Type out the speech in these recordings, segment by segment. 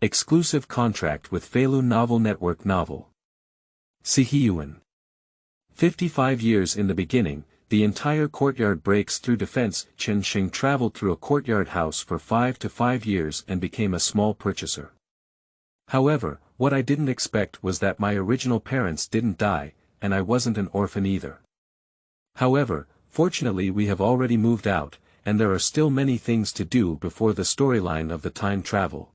Exclusive contract with Feilu Novel Network Novel. Siheyuan. 55 years in the beginning, the entire courtyard breaks through defense. Chen Sheng traveled through a courtyard house for 5 years and became a small purchaser. However, what I didn't expect was that my original parents didn't die, and I wasn't an orphan either. However, fortunately we have already moved out, and there are still many things to do before the storyline of the time travel.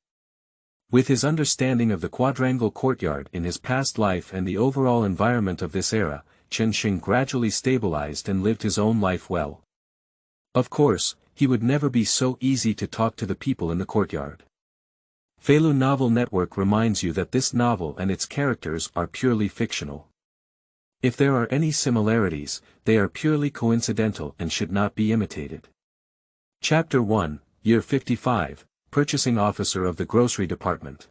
With his understanding of the quadrangle courtyard in his past life and the overall environment of this era, Chen Sheng gradually stabilized and lived his own life well. Of course, he would never be so easy to talk to the people in the courtyard. Feilu Novel Network reminds you that this novel and its characters are purely fictional. If there are any similarities, they are purely coincidental and should not be imitated. Chapter 1, Year 55. Purchasing Officer of the Grocery Department.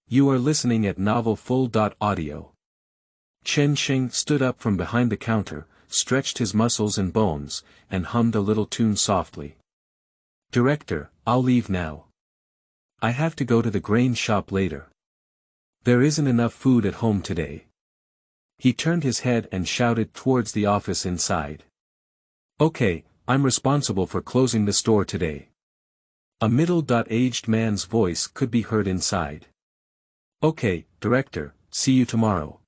You are listening at Novel Full.Audio. Chen Sheng stood up from behind the counter, stretched his muscles and bones, and hummed a little tune softly. Director, I'll leave now. I have to go to the grain shop later. There isn't enough food at home today. He turned his head and shouted towards the office inside. Okay, I'm responsible for closing the store today. A middle-aged man's voice could be heard inside. Okay, Director, see you tomorrow.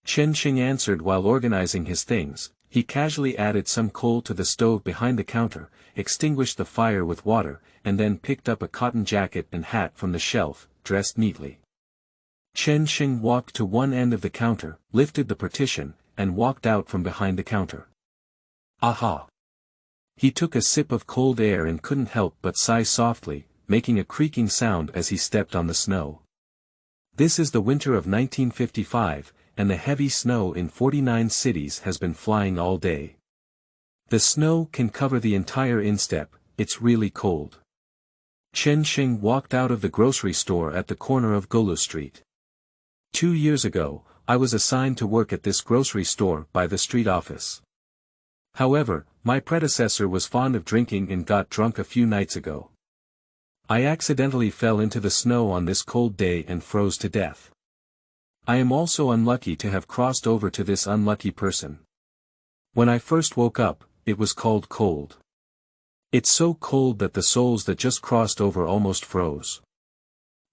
Chen Sheng answered while organizing his things. He casually added some coal to the stove behind the counter, extinguished the fire with water, and then picked up a cotton jacket and hat from the shelf, dressed neatly. Chen Sheng walked to one end of the counter, lifted the partition, and walked out from behind the counter. Aha! He took a sip of cold air and couldn't help but sigh softly, making a creaking sound as he stepped on the snow. This is the winter of 1955, and the heavy snow in 49 cities has been flying all day. The snow can cover the entire instep. It's really cold. Chen Sheng walked out of the grocery store at the corner of Golu Street. 2 years ago, I was assigned to work at this grocery store by the street office. However, my predecessor was fond of drinking and got drunk a few nights ago. I accidentally fell into the snow on this cold day and froze to death. I am also unlucky to have crossed over to this unlucky person. When I first woke up, it was called cold. It's so cold that the souls that just crossed over almost froze.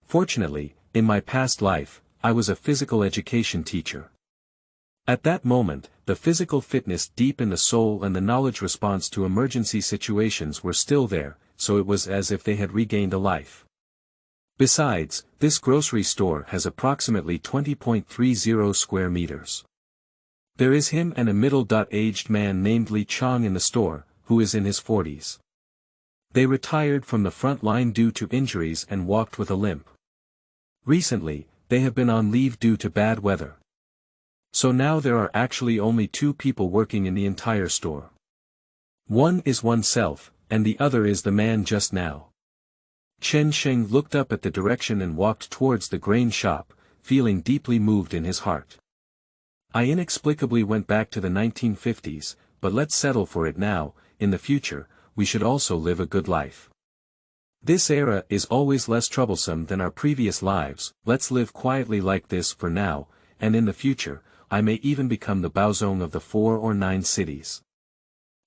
Fortunately, in my past life, I was a physical education teacher. At that moment, the physical fitness deep in the soul and the knowledge response to emergency situations were still there, so it was as if they had regained a life. Besides, this grocery store has approximately 20.30 square meters. There is him and a middle-aged man named Li Chang in the store, who is in his 40s. They retired from the front line due to injuries and walked with a limp. Recently, they have been on leave due to bad weather. So now there are actually only 2 people working in the entire store. One is oneself, and the other is the man just now. Chen Sheng looked up at the direction and walked towards the grain shop, feeling deeply moved in his heart. I inexplicably went back to the 1950s, but let's settle for it now. In the future, we should also live a good life. This era is always less troublesome than our previous lives. Let's live quietly like this for now, and in the future, I may even become the Baozong of the 4 or 9 cities.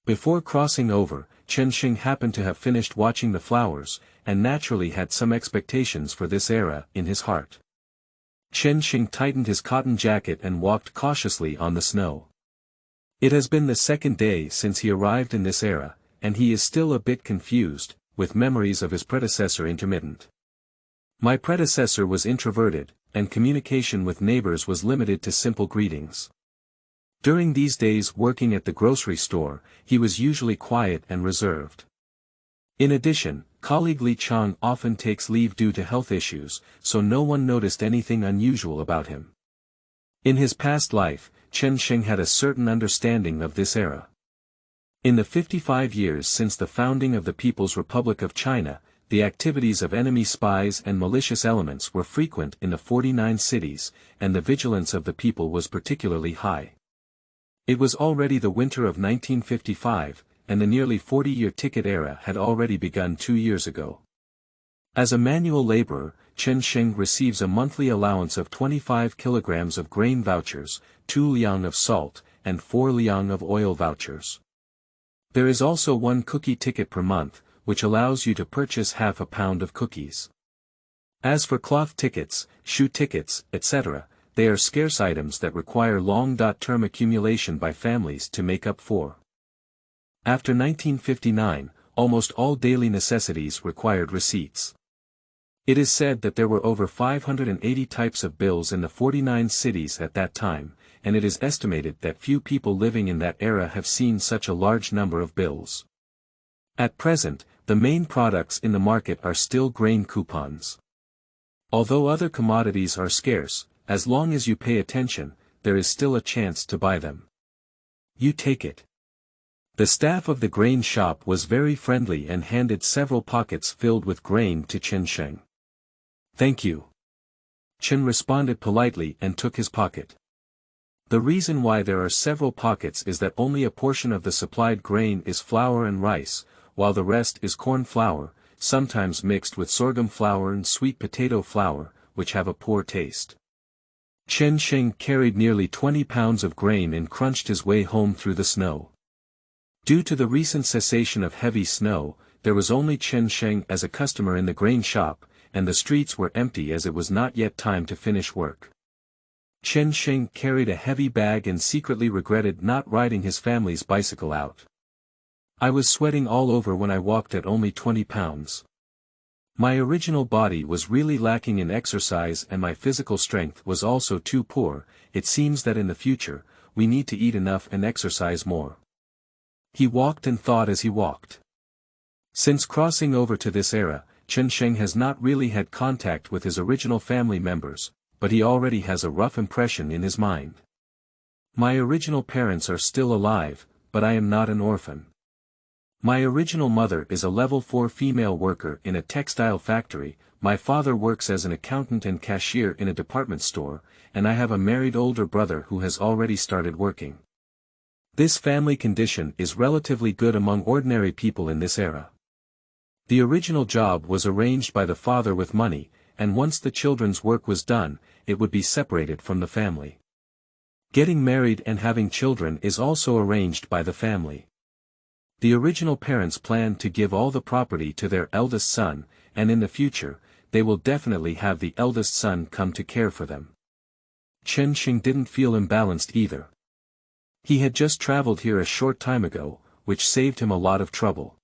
Before crossing over, Chen Sheng happened to have finished watching the flowers, and naturally had some expectations for this era in his heart. Chen Sheng tightened his cotton jacket and walked cautiously on the snow. It has been the 2nd day since he arrived in this era, and he is still a bit confused, with memories of his predecessor intermittent. My predecessor was introverted, and communication with neighbors was limited to simple greetings. During these days working at the grocery store, he was usually quiet and reserved. In addition, colleague Li Chang often takes leave due to health issues, so no one noticed anything unusual about him. In his past life, Chen Sheng had a certain understanding of this era. In the 55 years since the founding of the People's Republic of China, the activities of enemy spies and malicious elements were frequent in the 49 cities, and the vigilance of the people was particularly high. It was already the winter of 1955, and the nearly 40-year ticket era had already begun 2 years ago. As a manual laborer, Chen Sheng receives a monthly allowance of 25 kilograms of grain vouchers, 2 liang of salt, and 4 liang of oil vouchers. There is also 1 cookie ticket per month, which allows you to purchase half a pound of cookies. As for cloth tickets, shoe tickets, etc., they are scarce items that require long-term accumulation by families to make up for. After 1959, almost all daily necessities required receipts. It is said that there were over 580 types of bills in the 49 cities at that time, and it is estimated that few people living in that era have seen such a large number of bills. At present, the main products in the market are still grain coupons. Although other commodities are scarce, as long as you pay attention, there is still a chance to buy them. You take it. The staff of the grain shop was very friendly and handed several pockets filled with grain to Chen Sheng. Thank you. Chen responded politely and took his pocket. The reason why there are several pockets is that only a portion of the supplied grain is flour and rice, while the rest is corn flour, sometimes mixed with sorghum flour and sweet potato flour, which have a poor taste. Chen Sheng carried nearly 20 pounds of grain and crunched his way home through the snow. Due to the recent cessation of heavy snow, there was only Chen Sheng as a customer in the grain shop, and the streets were empty as it was not yet time to finish work. Chen Sheng carried a heavy bag and secretly regretted not riding his family's bicycle out. I was sweating all over when I walked at only 20 pounds. My original body was really lacking in exercise and my physical strength was also too poor. It seems that in the future, we need to eat enough and exercise more. He walked and thought as he walked. Since crossing over to this era, Chen Sheng has not really had contact with his original family members, but he already has a rough impression in his mind. My original parents are still alive, but I am not an orphan. My original mother is a level 4 female worker in a textile factory, my father works as an accountant and cashier in a department store, and I have a married older brother who has already started working. This family condition is relatively good among ordinary people in this era. The original job was arranged by the father with money, and once the children's work was done, it would be separated from the family. Getting married and having children is also arranged by the family. The original parents planned to give all the property to their eldest son, and in the future, they will definitely have the eldest son come to care for them. Chen Sheng didn't feel imbalanced either. He had just traveled here a short time ago, which saved him a lot of trouble.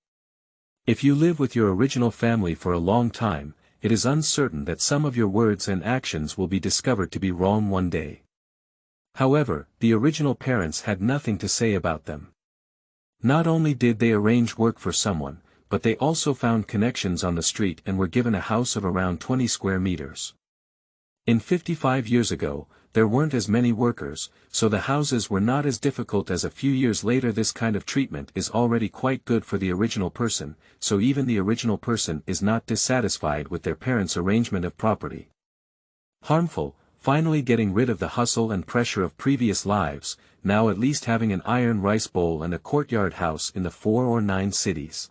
If you live with your original family for a long time, it is uncertain that some of your words and actions will be discovered to be wrong one day. However, the original parents had nothing to say about them. Not only did they arrange work for someone, but they also found connections on the street and were given a house of around 20 square meters. In 55 years ago, there weren't as many workers, so the houses were not as difficult as a few years later. This kind of treatment is already quite good for the original person, so even the original person is not dissatisfied with their parents' arrangement of property. Harmful, finally getting rid of the hustle and pressure of previous lives, now at least having an iron rice bowl and a courtyard house in the 4 or 9 cities.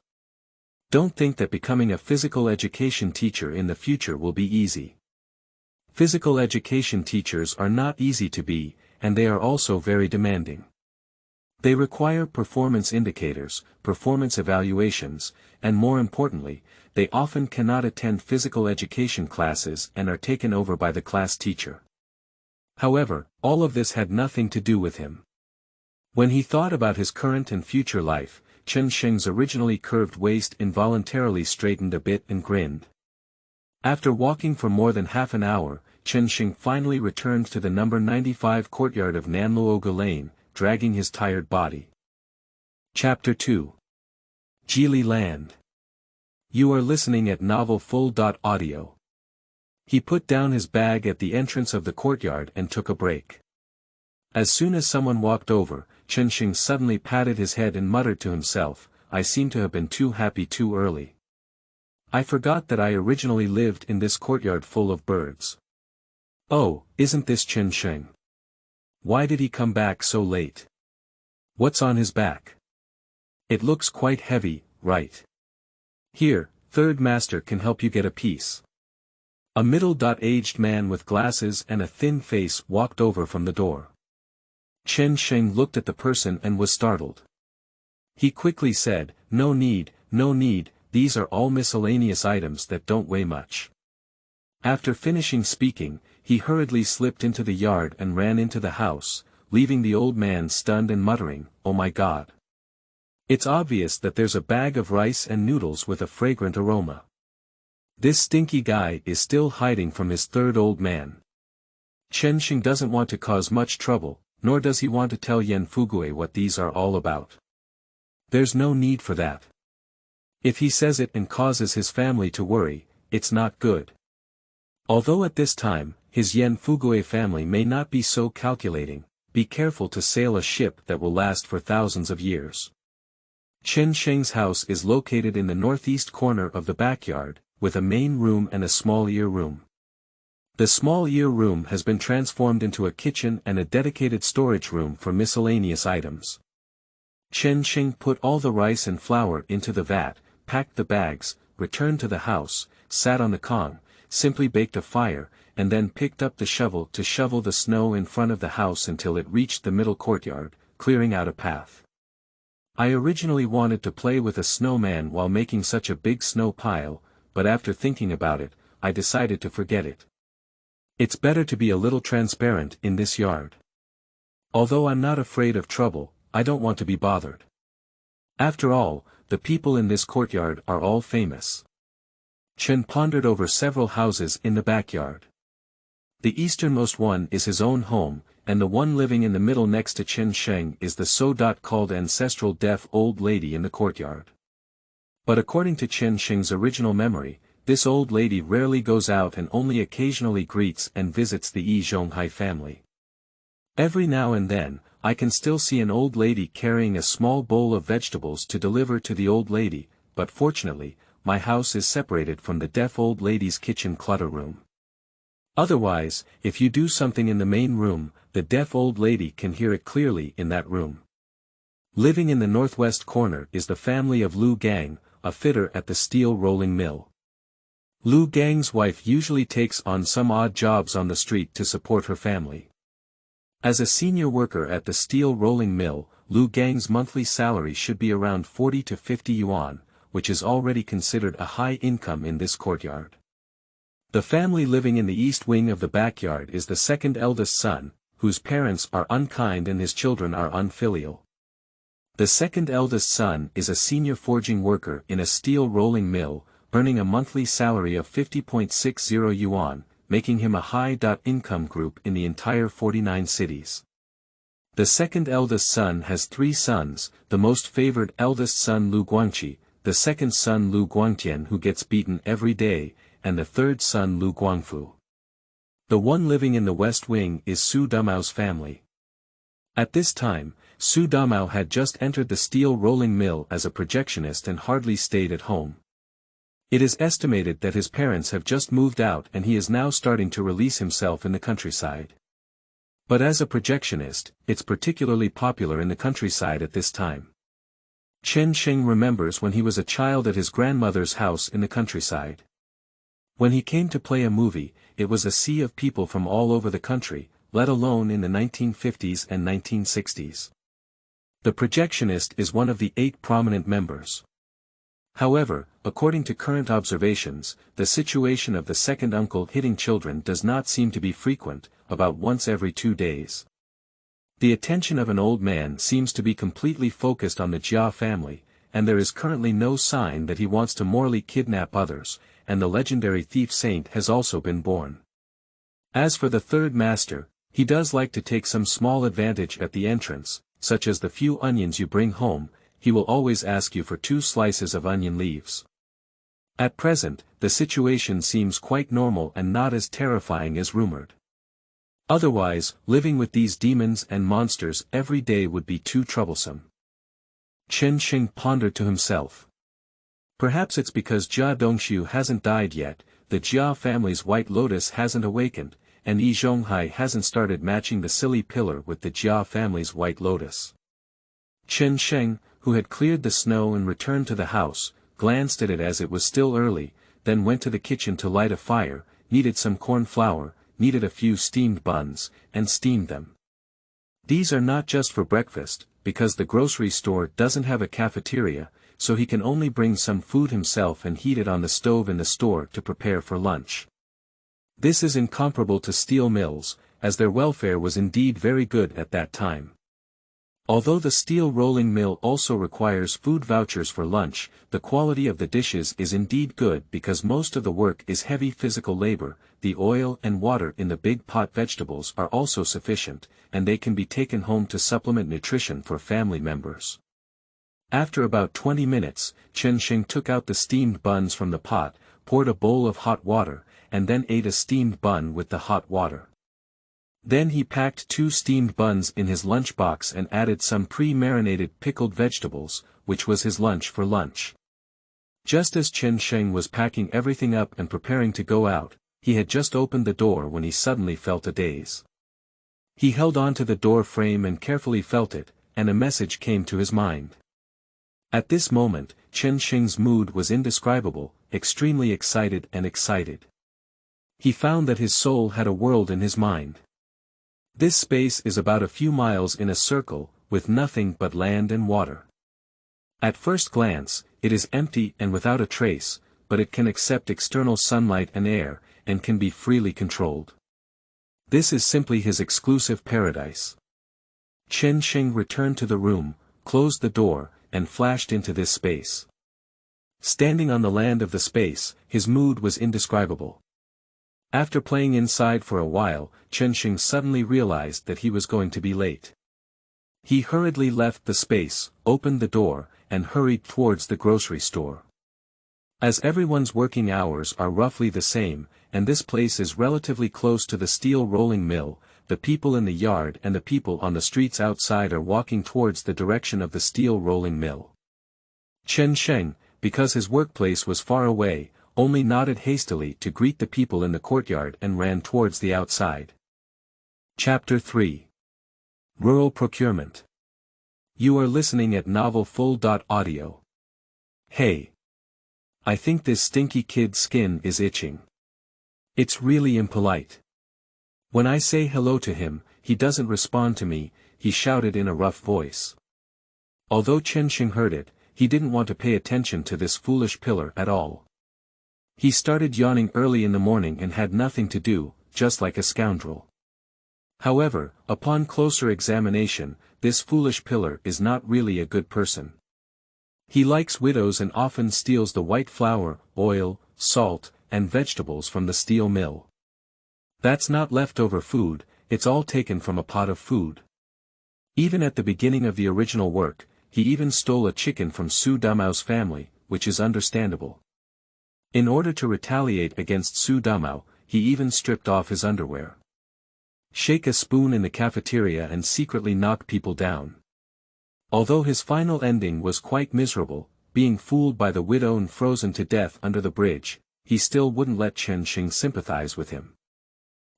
Don't think that becoming a physical education teacher in the future will be easy. Physical education teachers are not easy to be, and they are also very demanding. They require performance indicators, performance evaluations, and more importantly, they often cannot attend physical education classes and are taken over by the class teacher. However, all of this had nothing to do with him. When he thought about his current and future life, Chen Sheng's originally curved waist involuntarily straightened a bit and grinned. After walking for more than half an hour, Chen Sheng finally returned to the number 95 courtyard of Nanluoga Lane, dragging his tired body. Chapter 2. Jili Land. You are listening at Novel Full.Audio. He put down his bag at the entrance of the courtyard and took a break. As soon as someone walked over, Chen Sheng suddenly patted his head and muttered to himself, "I seem to have been too happy too early. I forgot that I originally lived in this courtyard full of birds. Oh, isn't this Chen Sheng? Why did he come back so late? What's on his back? It looks quite heavy, right? Here, third master can help you get a piece." A middle-aged man with glasses and a thin face walked over from the door. Chen Sheng looked at the person and was startled. He quickly said, "No need, these are all miscellaneous items that don't weigh much." After finishing speaking, he hurriedly slipped into the yard and ran into the house, leaving the old man stunned and muttering, "Oh my God. It's obvious that there's a bag of rice and noodles with a fragrant aroma. This stinky guy is still hiding from his third old man." Chen Sheng doesn't want to cause much trouble, nor does he want to tell Yan Fugui what these are all about. There's no need for that. If he says it and causes his family to worry, it's not good. Although at this time, his Yan Fugui family may not be so calculating, be careful to sail a ship that will last for thousands of years. Chen Sheng's house is located in the northeast corner of the backyard, with a main room and a small ear room. The small ear room has been transformed into a kitchen and a dedicated storage room for miscellaneous items. Chen Sheng put all the rice and flour into the vat, packed the bags, returned to the house, sat on the kong, simply baked a fire, and then picked up the shovel to shovel the snow in front of the house until it reached the middle courtyard, clearing out a path. "I originally wanted to play with a snowman while making such a big snow pile, but after thinking about it, I decided to forget it. It's better to be a little transparent in this yard. Although I'm not afraid of trouble, I don't want to be bothered. After all, the people in this courtyard are all famous." Chen pondered over several houses in the backyard. The easternmost one is his own home, and the one living in the middle next to Chen Sheng is the so-called ancestral deaf old lady in the courtyard. But according to Chen Sheng's original memory, this old lady rarely goes out and only occasionally greets and visits the Zhonghai family. Every now and then, I can still see an old lady carrying a small bowl of vegetables to deliver to the old lady, but fortunately, my house is separated from the deaf old lady's kitchen clutter room. Otherwise, if you do something in the main room, the deaf old lady can hear it clearly in that room. Living in the northwest corner is the family of Lu Gang, a fitter at the steel rolling mill. Lu Gang's wife usually takes on some odd jobs on the street to support her family. As a senior worker at the steel rolling mill, Lu Gang's monthly salary should be around 40 to 50 yuan, which is already considered a high income in this courtyard. The family living in the east wing of the backyard is the second eldest son, whose parents are unkind and his children are unfilial. The second eldest son is a senior forging worker in a steel rolling mill, earning a monthly salary of 50.60 yuan, making him a high-income group in the entire 49 cities. The second eldest son has 3 sons, the most favored eldest son Lu Guangqi, the second son Lu Guangtian who gets beaten every day, and the third son Lu Guangfu. The one living in the west wing is Su Dumao's family. At this time, Su Dumao had just entered the steel rolling mill as a projectionist and hardly stayed at home. It is estimated that his parents have just moved out and he is now starting to release himself in the countryside. But as a projectionist, it's particularly popular in the countryside at this time. Chen Sheng remembers when he was a child at his grandmother's house in the countryside. When he came to play a movie, it was a sea of people from all over the country, let alone in the 1950s and 1960s. The projectionist is one of the 8 prominent members. However, according to current observations, the situation of the second uncle hitting children does not seem to be frequent, about once every 2 days. The attention of an old man seems to be completely focused on the Jia family, and there is currently no sign that he wants to morally kidnap others, and the legendary thief saint has also been born. As for the third master, he does like to take some small advantage at the entrance, such as the few onions you bring home, he will always ask you for 2 slices of onion leaves. At present, the situation seems quite normal and not as terrifying as rumored. Otherwise, living with these demons and monsters every day would be too troublesome. Chen Sheng pondered to himself. Perhaps it's because Jia Dongxiu hasn't died yet, the Jia family's white lotus hasn't awakened, and Zhonghai hasn't started matching the silly pillar with the Jia family's white lotus. Chen Sheng, who had cleared the snow and returned to the house, glanced at it as it was still early, then went to the kitchen to light a fire, kneaded some corn flour, kneaded a few steamed buns, and steamed them. These are not just for breakfast, because the grocery store doesn't have a cafeteria, so he can only bring some food himself and heat it on the stove in the store to prepare for lunch. This is incomparable to steel mills, as their welfare was indeed very good at that time. Although the steel rolling mill also requires food vouchers for lunch, the quality of the dishes is indeed good because most of the work is heavy physical labor. The oil and water in the big pot vegetables are also sufficient, and they can be taken home to supplement nutrition for family members. After about 20 minutes, Chen Sheng took out the steamed buns from the pot, poured a bowl of hot water, and then ate a steamed bun with the hot water. Then he packed 2 steamed buns in his lunchbox and added some pre-marinated pickled vegetables, which was his lunch for lunch. Just as Chen Sheng was packing everything up and preparing to go out, he had just opened the door when he suddenly felt a daze. He held on to the door frame and carefully felt it, and a message came to his mind. At this moment, Chen Sheng's mood was indescribable, extremely excited and excited. He found that his soul had a world in his mind. This space is about a few miles in a circle, with nothing but land and water. At first glance, it is empty and without a trace, but it can accept external sunlight and air, and can be freely controlled. This is simply his exclusive paradise. Chen Sheng returned to the room, closed the door, and flashed into this space. Standing on the land of the space, his mood was indescribable. After playing inside for a while, Chen Sheng suddenly realized that he was going to be late. He hurriedly left the space, opened the door, and hurried towards the grocery store. As everyone's working hours are roughly the same, and this place is relatively close to the steel rolling mill, the people in the yard and the people on the streets outside are walking towards the direction of the steel rolling mill. Chen Sheng, because his workplace was far away, only nodded hastily to greet the people in the courtyard and ran towards the outside. Chapter 3. Rural Procurement. You are listening at novelfull.audio. Hey. I think this stinky kid's skin is itching. It's really impolite. When I say hello to him, he doesn't respond to me, he shouted in a rough voice. Although Chen Sheng heard it, he didn't want to pay attention to this foolish pillar at all. He started yawning early in the morning and had nothing to do, just like a scoundrel. However, upon closer examination, this foolish pillar is not really a good person. He likes widows and often steals the white flour, oil, salt, and vegetables from the steel mill. That's not leftover food, it's all taken from a pot of food. Even at the beginning of the original work, he even stole a chicken from Su Damao's family, which is understandable. In order to retaliate against Su Damao, he even stripped off his underwear. Shake a spoon in the cafeteria and secretly knock people down. Although his final ending was quite miserable, being fooled by the widow and frozen to death under the bridge, he still wouldn't let Chen Sheng sympathize with him.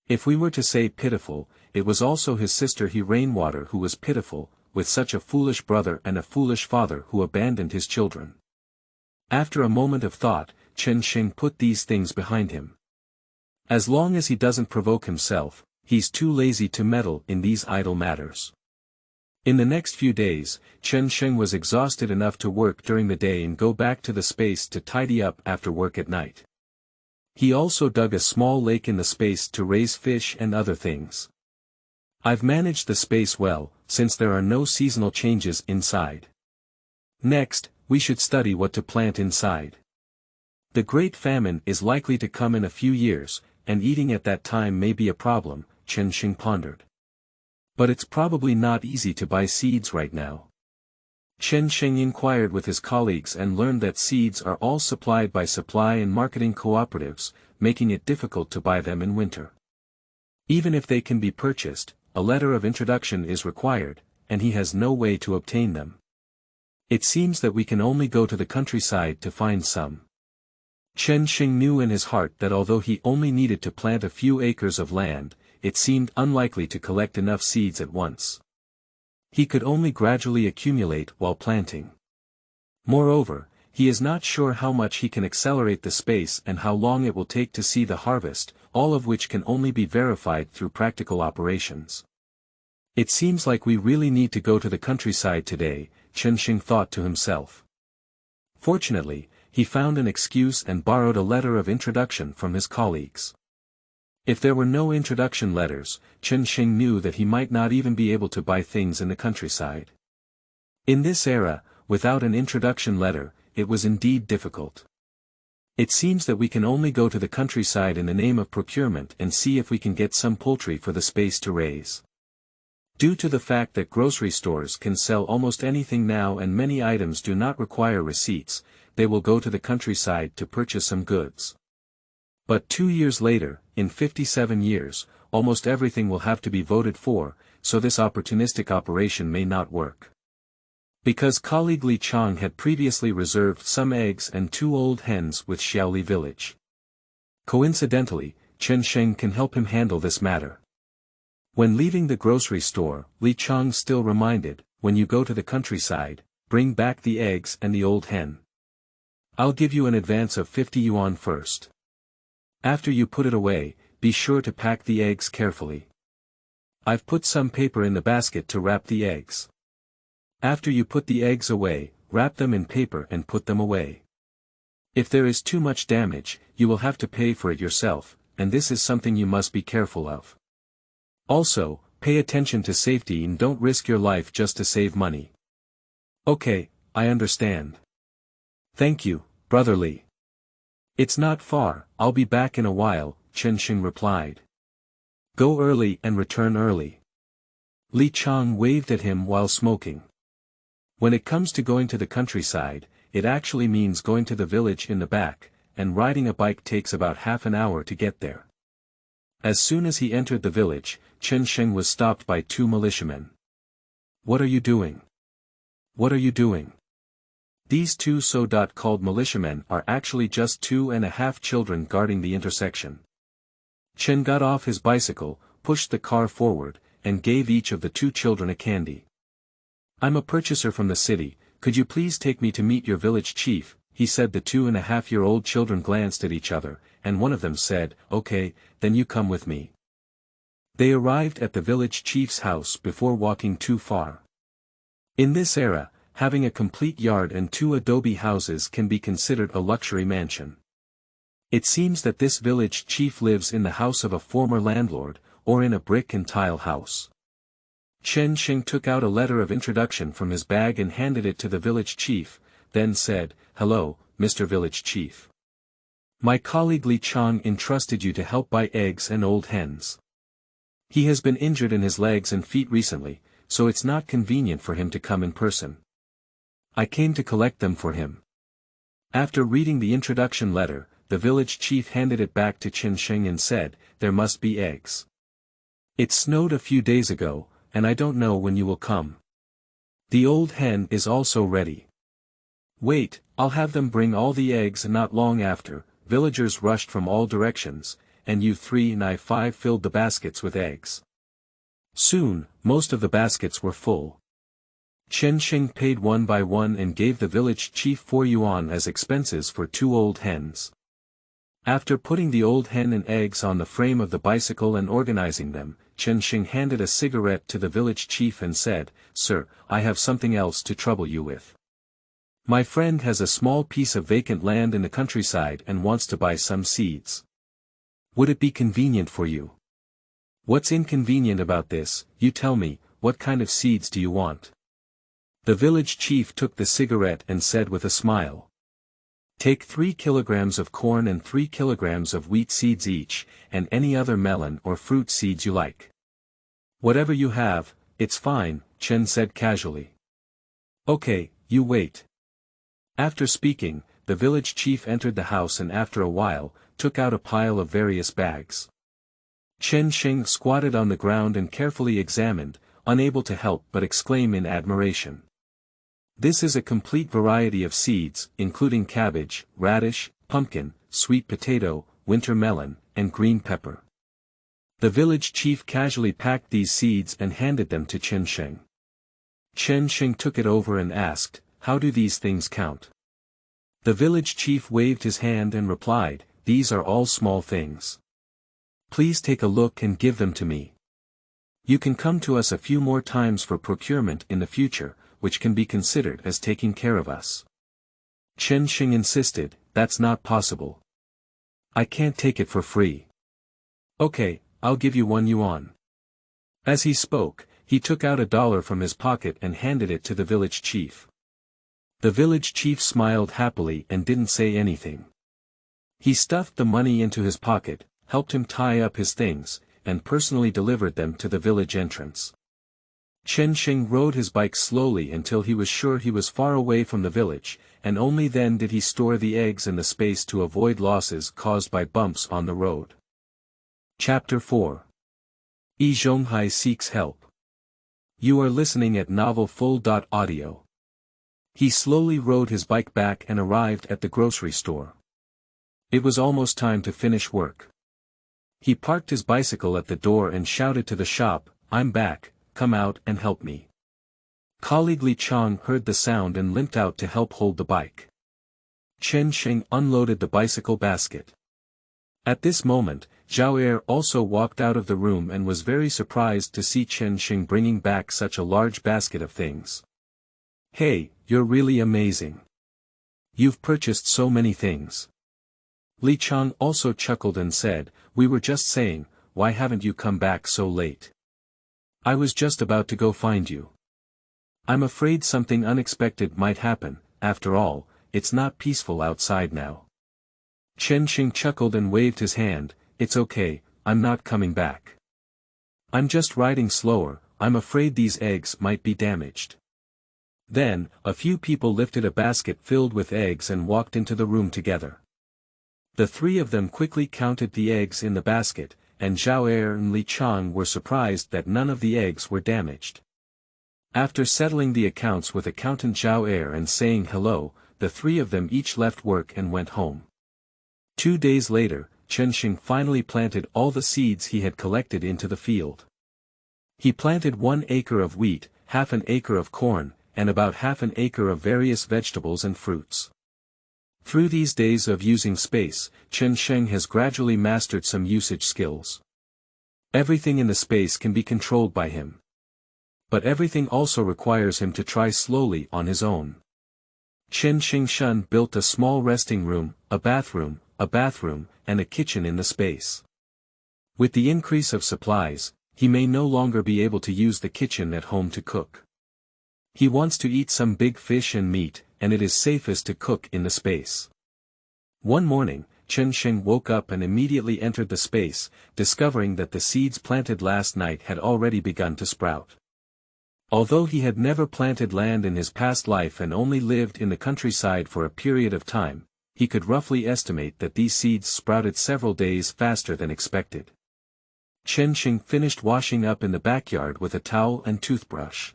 If we were to say pitiful, it was also his sister Rainwater who was pitiful, with such a foolish brother and a foolish father who abandoned his children. After a moment of thought, Chen Sheng put these things behind him. As long as he doesn't provoke himself, he's too lazy to meddle in these idle matters. In the next few days, Chen Sheng was exhausted enough to work during the day and go back to the space to tidy up after work at night. He also dug a small lake in the space to raise fish and other things. I've managed the space well, since there are no seasonal changes inside. Next, we should study what to plant inside. The Great Famine is likely to come in a few years, and eating at that time may be a problem, Chen Sheng pondered. But it's probably not easy to buy seeds right now. Chen Sheng inquired with his colleagues and learned that seeds are all supplied by supply and marketing cooperatives, making it difficult to buy them in winter. Even if they can be purchased, a letter of introduction is required, and he has no way to obtain them. It seems that we can only go to the countryside to find some. Chen Sheng knew in his heart that although he only needed to plant a few acres of land, it seemed unlikely to collect enough seeds at once. He could only gradually accumulate while planting. Moreover, He is not sure how much he can accelerate the space and how long it will take to see the harvest, all of which can only be verified through practical operations. It seems like we really need to go to the countryside today, Chen Sheng thought to himself. Fortunately, he found an excuse and borrowed a letter of introduction from his colleagues. If there were no introduction letters, Chen Sheng knew that he might not even be able to buy things in the countryside. In this era, without an introduction letter, it was indeed difficult. It seems that we can only go to the countryside in the name of procurement and see if we can get some poultry for the space to raise. Due to the fact that grocery stores can sell almost anything now and many items do not require receipts, they will go to the countryside to purchase some goods. But 2 years later, in 57 years, almost everything will have to be voted for, so this opportunistic operation may not work. Because colleague Li Chang had previously reserved some eggs and 2 old hens with Xiaoli village. Coincidentally, Chen Sheng can help him handle this matter. When leaving the grocery store, Li Chang still reminded, when you go to the countryside, bring back the eggs and the old hen. I'll give you an advance of 50 yuan first. After you put it away, be sure to pack the eggs carefully. I've put some paper in the basket to wrap the eggs. After you put the eggs away, wrap them in paper and put them away. If there is too much damage, you will have to pay for it yourself, and this is something you must be careful of. Also, pay attention to safety and don't risk your life just to save money. Okay, I understand. Thank you, Brother Li. It's not far, I'll be back in a while, Chen Sheng replied. Go early and return early. Li Chang waved at him while smoking. When it comes to going to the countryside, it actually means going to the village in the back, and riding a bike takes about half an hour to get there. As soon as he entered the village, Chen Sheng was stopped by 2 militiamen. What are you doing? What are you doing? These 2 so-called militiamen are actually just 2.5 children guarding the intersection. Chen got off his bicycle, pushed the car forward, and gave each of the 2 children a candy. I'm a purchaser from the city, could you please take me to meet your village chief, he said. The 2.5-year-old children glanced at each other, and one of them said, okay, then you come with me. They arrived at the village chief's house before walking too far. In this era, having a complete yard and 2 adobe houses can be considered a luxury mansion. It seems that this village chief lives in the house of a former landlord, or in a brick and tile house. Chen Sheng took out a letter of introduction from his bag and handed it to the village chief, then said, hello, Mr. Village Chief. My colleague Li Chang entrusted you to help buy eggs and old hens. He has been injured in his legs and feet recently, so it's not convenient for him to come in person. I came to collect them for him. After reading the introduction letter, the village chief handed it back to Chen Sheng and said, there must be eggs. It snowed a few days ago, and I don't know when you will come. The old hen is also ready. Wait, I'll have them bring all the eggs, and not long after, villagers rushed from all directions, and you 3 and I 5 filled the baskets with eggs. Soon, most of the baskets were full. Chen Sheng paid one by one and gave the village chief 4 yuan as expenses for 2 old hens. After putting the old hen and eggs on the frame of the bicycle and organizing them, Chen Sheng handed a cigarette to the village chief and said, Sir, I have something else to trouble you with. My friend has a small piece of vacant land in the countryside and wants to buy some seeds. Would it be convenient for you? What's inconvenient about this? You tell me, what kind of seeds do you want? The village chief took the cigarette and said with a smile. Take 3 kilograms of corn and 3 kilograms of wheat seeds each, and any other melon or fruit seeds you like. Whatever you have, it's fine, Chen said casually. Okay, you wait. After speaking, the village chief entered the house and after a while, took out a pile of various bags. Chen Sheng squatted on the ground and carefully examined, unable to help but exclaim in admiration. This is a complete variety of seeds, including cabbage, radish, pumpkin, sweet potato, winter melon, and green pepper. The village chief casually packed these seeds and handed them to Chen Sheng. Chen Sheng took it over and asked, how do these things count? The village chief waved his hand and replied, "These are all small things. Please take a look and give them to me. You can come to us a few more times for procurement in the future, which can be considered as taking care of us." Chen Sheng insisted, "That's not possible. I can't take it for free." "Okay, I'll give you 1 yuan. As he spoke, he took out $1 from his pocket and handed it to the village chief. The village chief smiled happily and didn't say anything. He stuffed the money into his pocket, helped him tie up his things, and personally delivered them to the village entrance. Chen Sheng rode his bike slowly until he was sure he was far away from the village, and only then did he store the eggs in the space to avoid losses caused by bumps on the road. Chapter 4. Zhonghai seeks help. You are listening at novel full.audio. He slowly rode his bike back and arrived at the grocery store. It was almost time to finish work. He parked his bicycle at the door and shouted to the shop, "I'm back, come out and help me." Colleague Li Chang heard the sound and limped out to help hold the bike. Chen Sheng unloaded the bicycle basket. At this moment, Zhao Er also walked out of the room and was very surprised to see Chen Sheng bringing back such a large basket of things. "Hey, you're really amazing. You've purchased so many things." Li Chang also chuckled and said, "We were just saying, why haven't you come back so late? I was just about to go find you. I'm afraid something unexpected might happen, after all, it's not peaceful outside now." Chen Sheng chuckled and waved his hand, "It's okay, I'm not coming back. I'm just riding slower, I'm afraid these eggs might be damaged." Then, a few people lifted a basket filled with eggs and walked into the room together. The three of them quickly counted the eggs in the basket, and Zhao Er and Li Chang were surprised that none of the eggs were damaged. After settling the accounts with accountant Zhao Er and saying hello, the three of them each left work and went home. 2 days later, Chen Sheng finally planted all the seeds he had collected into the field. He planted 1 acre of wheat, half an acre of corn, and about half an acre of various vegetables and fruits. Through these days of using space, Chen Sheng has gradually mastered some usage skills. Everything in the space can be controlled by him. But everything also requires him to try slowly on his own. Chen Sheng built a small resting room, a bathroom, and a kitchen in the space. With the increase of supplies, he may no longer be able to use the kitchen at home to cook. He wants to eat some big fish and meat, and it is safest to cook in the space. One morning, Chen Sheng woke up and immediately entered the space, discovering that the seeds planted last night had already begun to sprout. Although he had never planted land in his past life and only lived in the countryside for a period of time, he could roughly estimate that these seeds sprouted several days faster than expected. Chen Sheng finished washing up in the backyard with a towel and toothbrush.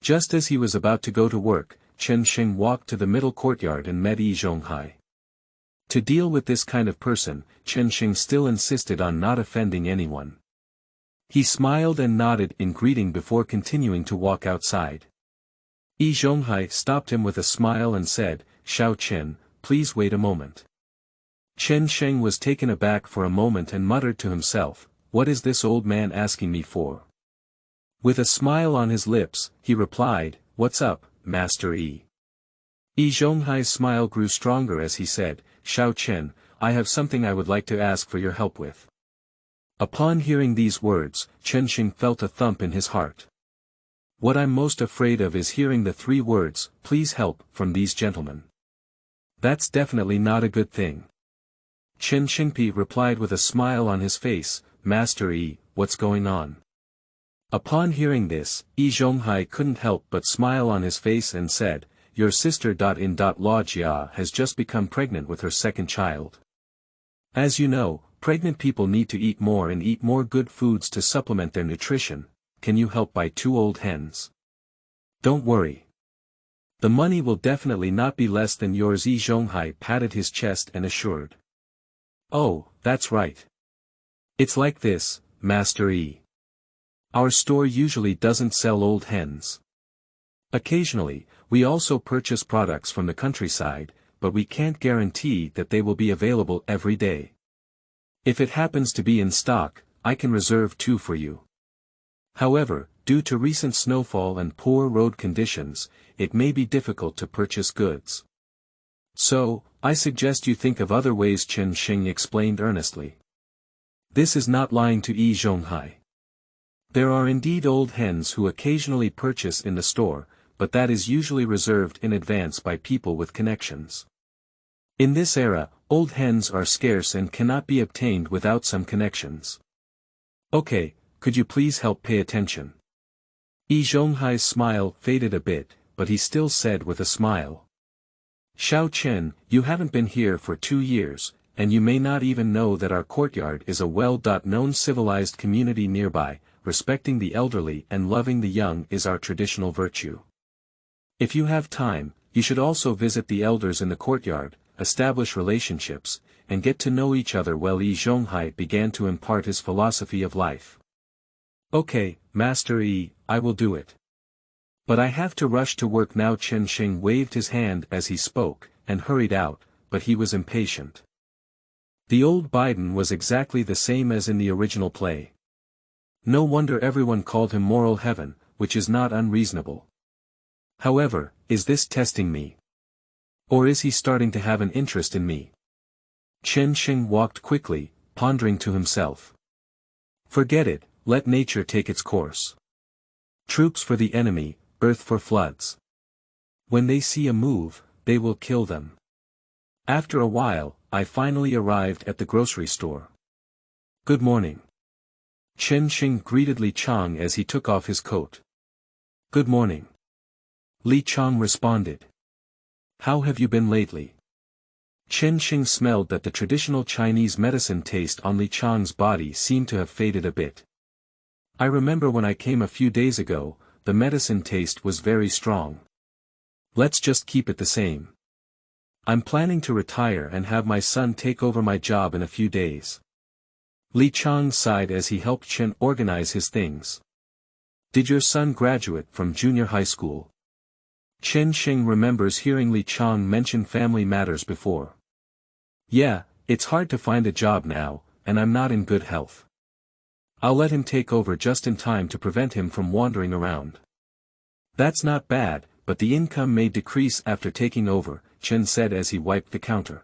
Just as he was about to go to work, Chen Sheng walked to the middle courtyard and met Zhonghai. To deal with this kind of person, Chen Sheng still insisted on not offending anyone. He smiled and nodded in greeting before continuing to walk outside. Zhonghai stopped him with a smile and said, "Xiao Chen, please wait a moment." Chen Sheng was taken aback for a moment and muttered to himself, "What is this old man asking me for?" With a smile on his lips, he replied, "What's up, Master E?" Zhonghai's smile grew stronger as he said, "Xiao Chen, I have something I would like to ask for your help with." Upon hearing these words, Chen Sheng felt a thump in his heart. What I'm most afraid of is hearing the 3 words, "Please help," from these gentlemen. That's definitely not a good thing. Chen Shengpi replied with a smile on his face, "Master E, what's going on?" Upon hearing this, Zhonghai couldn't help but smile on his face and said, "Your sister.in.law Jia has just become pregnant with her 2nd child. As you know, pregnant people need to eat more and eat more good foods to supplement their nutrition. Can you help buy 2 old hens? Don't worry. The money will definitely not be less than yours." Zhonghai patted his chest and assured. "Oh, that's right. It's like this, Master E. Our store usually doesn't sell old hens. Occasionally, we also purchase products from the countryside, but we can't guarantee that they will be available every day. If it happens to be in stock, I can reserve 2 for you. However, due to recent snowfall and poor road conditions, it may be difficult to purchase goods. So, I suggest you think of other ways, Chen Sheng explained earnestly. This is not lying to Zhonghai. There are indeed old hens who occasionally purchase in the store, but that is usually reserved in advance by people with connections. In this era, old hens are scarce and cannot be obtained without some connections. Okay, could you please help pay attention? Zhonghai's smile faded a bit, but he still said with a smile. Xiao Chen, you haven't been here for 2 years, and you may not even know that our courtyard is a well-known civilized community nearby. Respecting the elderly and loving the young is our traditional virtue. If you have time, you should also visit the elders in the courtyard, establish relationships, and get to know each other well. Zhonghai began to impart his philosophy of life. Okay, Master Yi, I will do it. But I have to rush to work now. Chen Sheng waved his hand as he spoke, and hurried out, but he was impatient. The old Biden was exactly the same as in the original play. No wonder everyone called him Moral Heaven, which is not unreasonable. However, is this testing me? Or is he starting to have an interest in me? Chen Sheng walked quickly, pondering to himself. Forget it, let nature take its course. Troops for the enemy, earth for floods. When they see a move, they will kill them. After a while, I finally arrived at the grocery store. Good morning. Chen Sheng greeted Li Chang as he took off his coat. Good morning. Li Chang responded. How have you been lately? Chen Sheng smelled that the traditional Chinese medicine taste on Li Chang's body seemed to have faded a bit. I remember when I came a few days ago, the medicine taste was very strong. Let's just keep it the same. I'm planning to retire and have my son take over my job in a few days. Li Chang sighed as he helped Chen organize his things. Did your son graduate from junior high school? Chen Sheng remembers hearing Li Chang mention family matters before. Yeah, it's hard to find a job now, and I'm not in good health. I'll let him take over just in time to prevent him from wandering around. That's not bad, but the income may decrease after taking over, Chen said as he wiped the counter.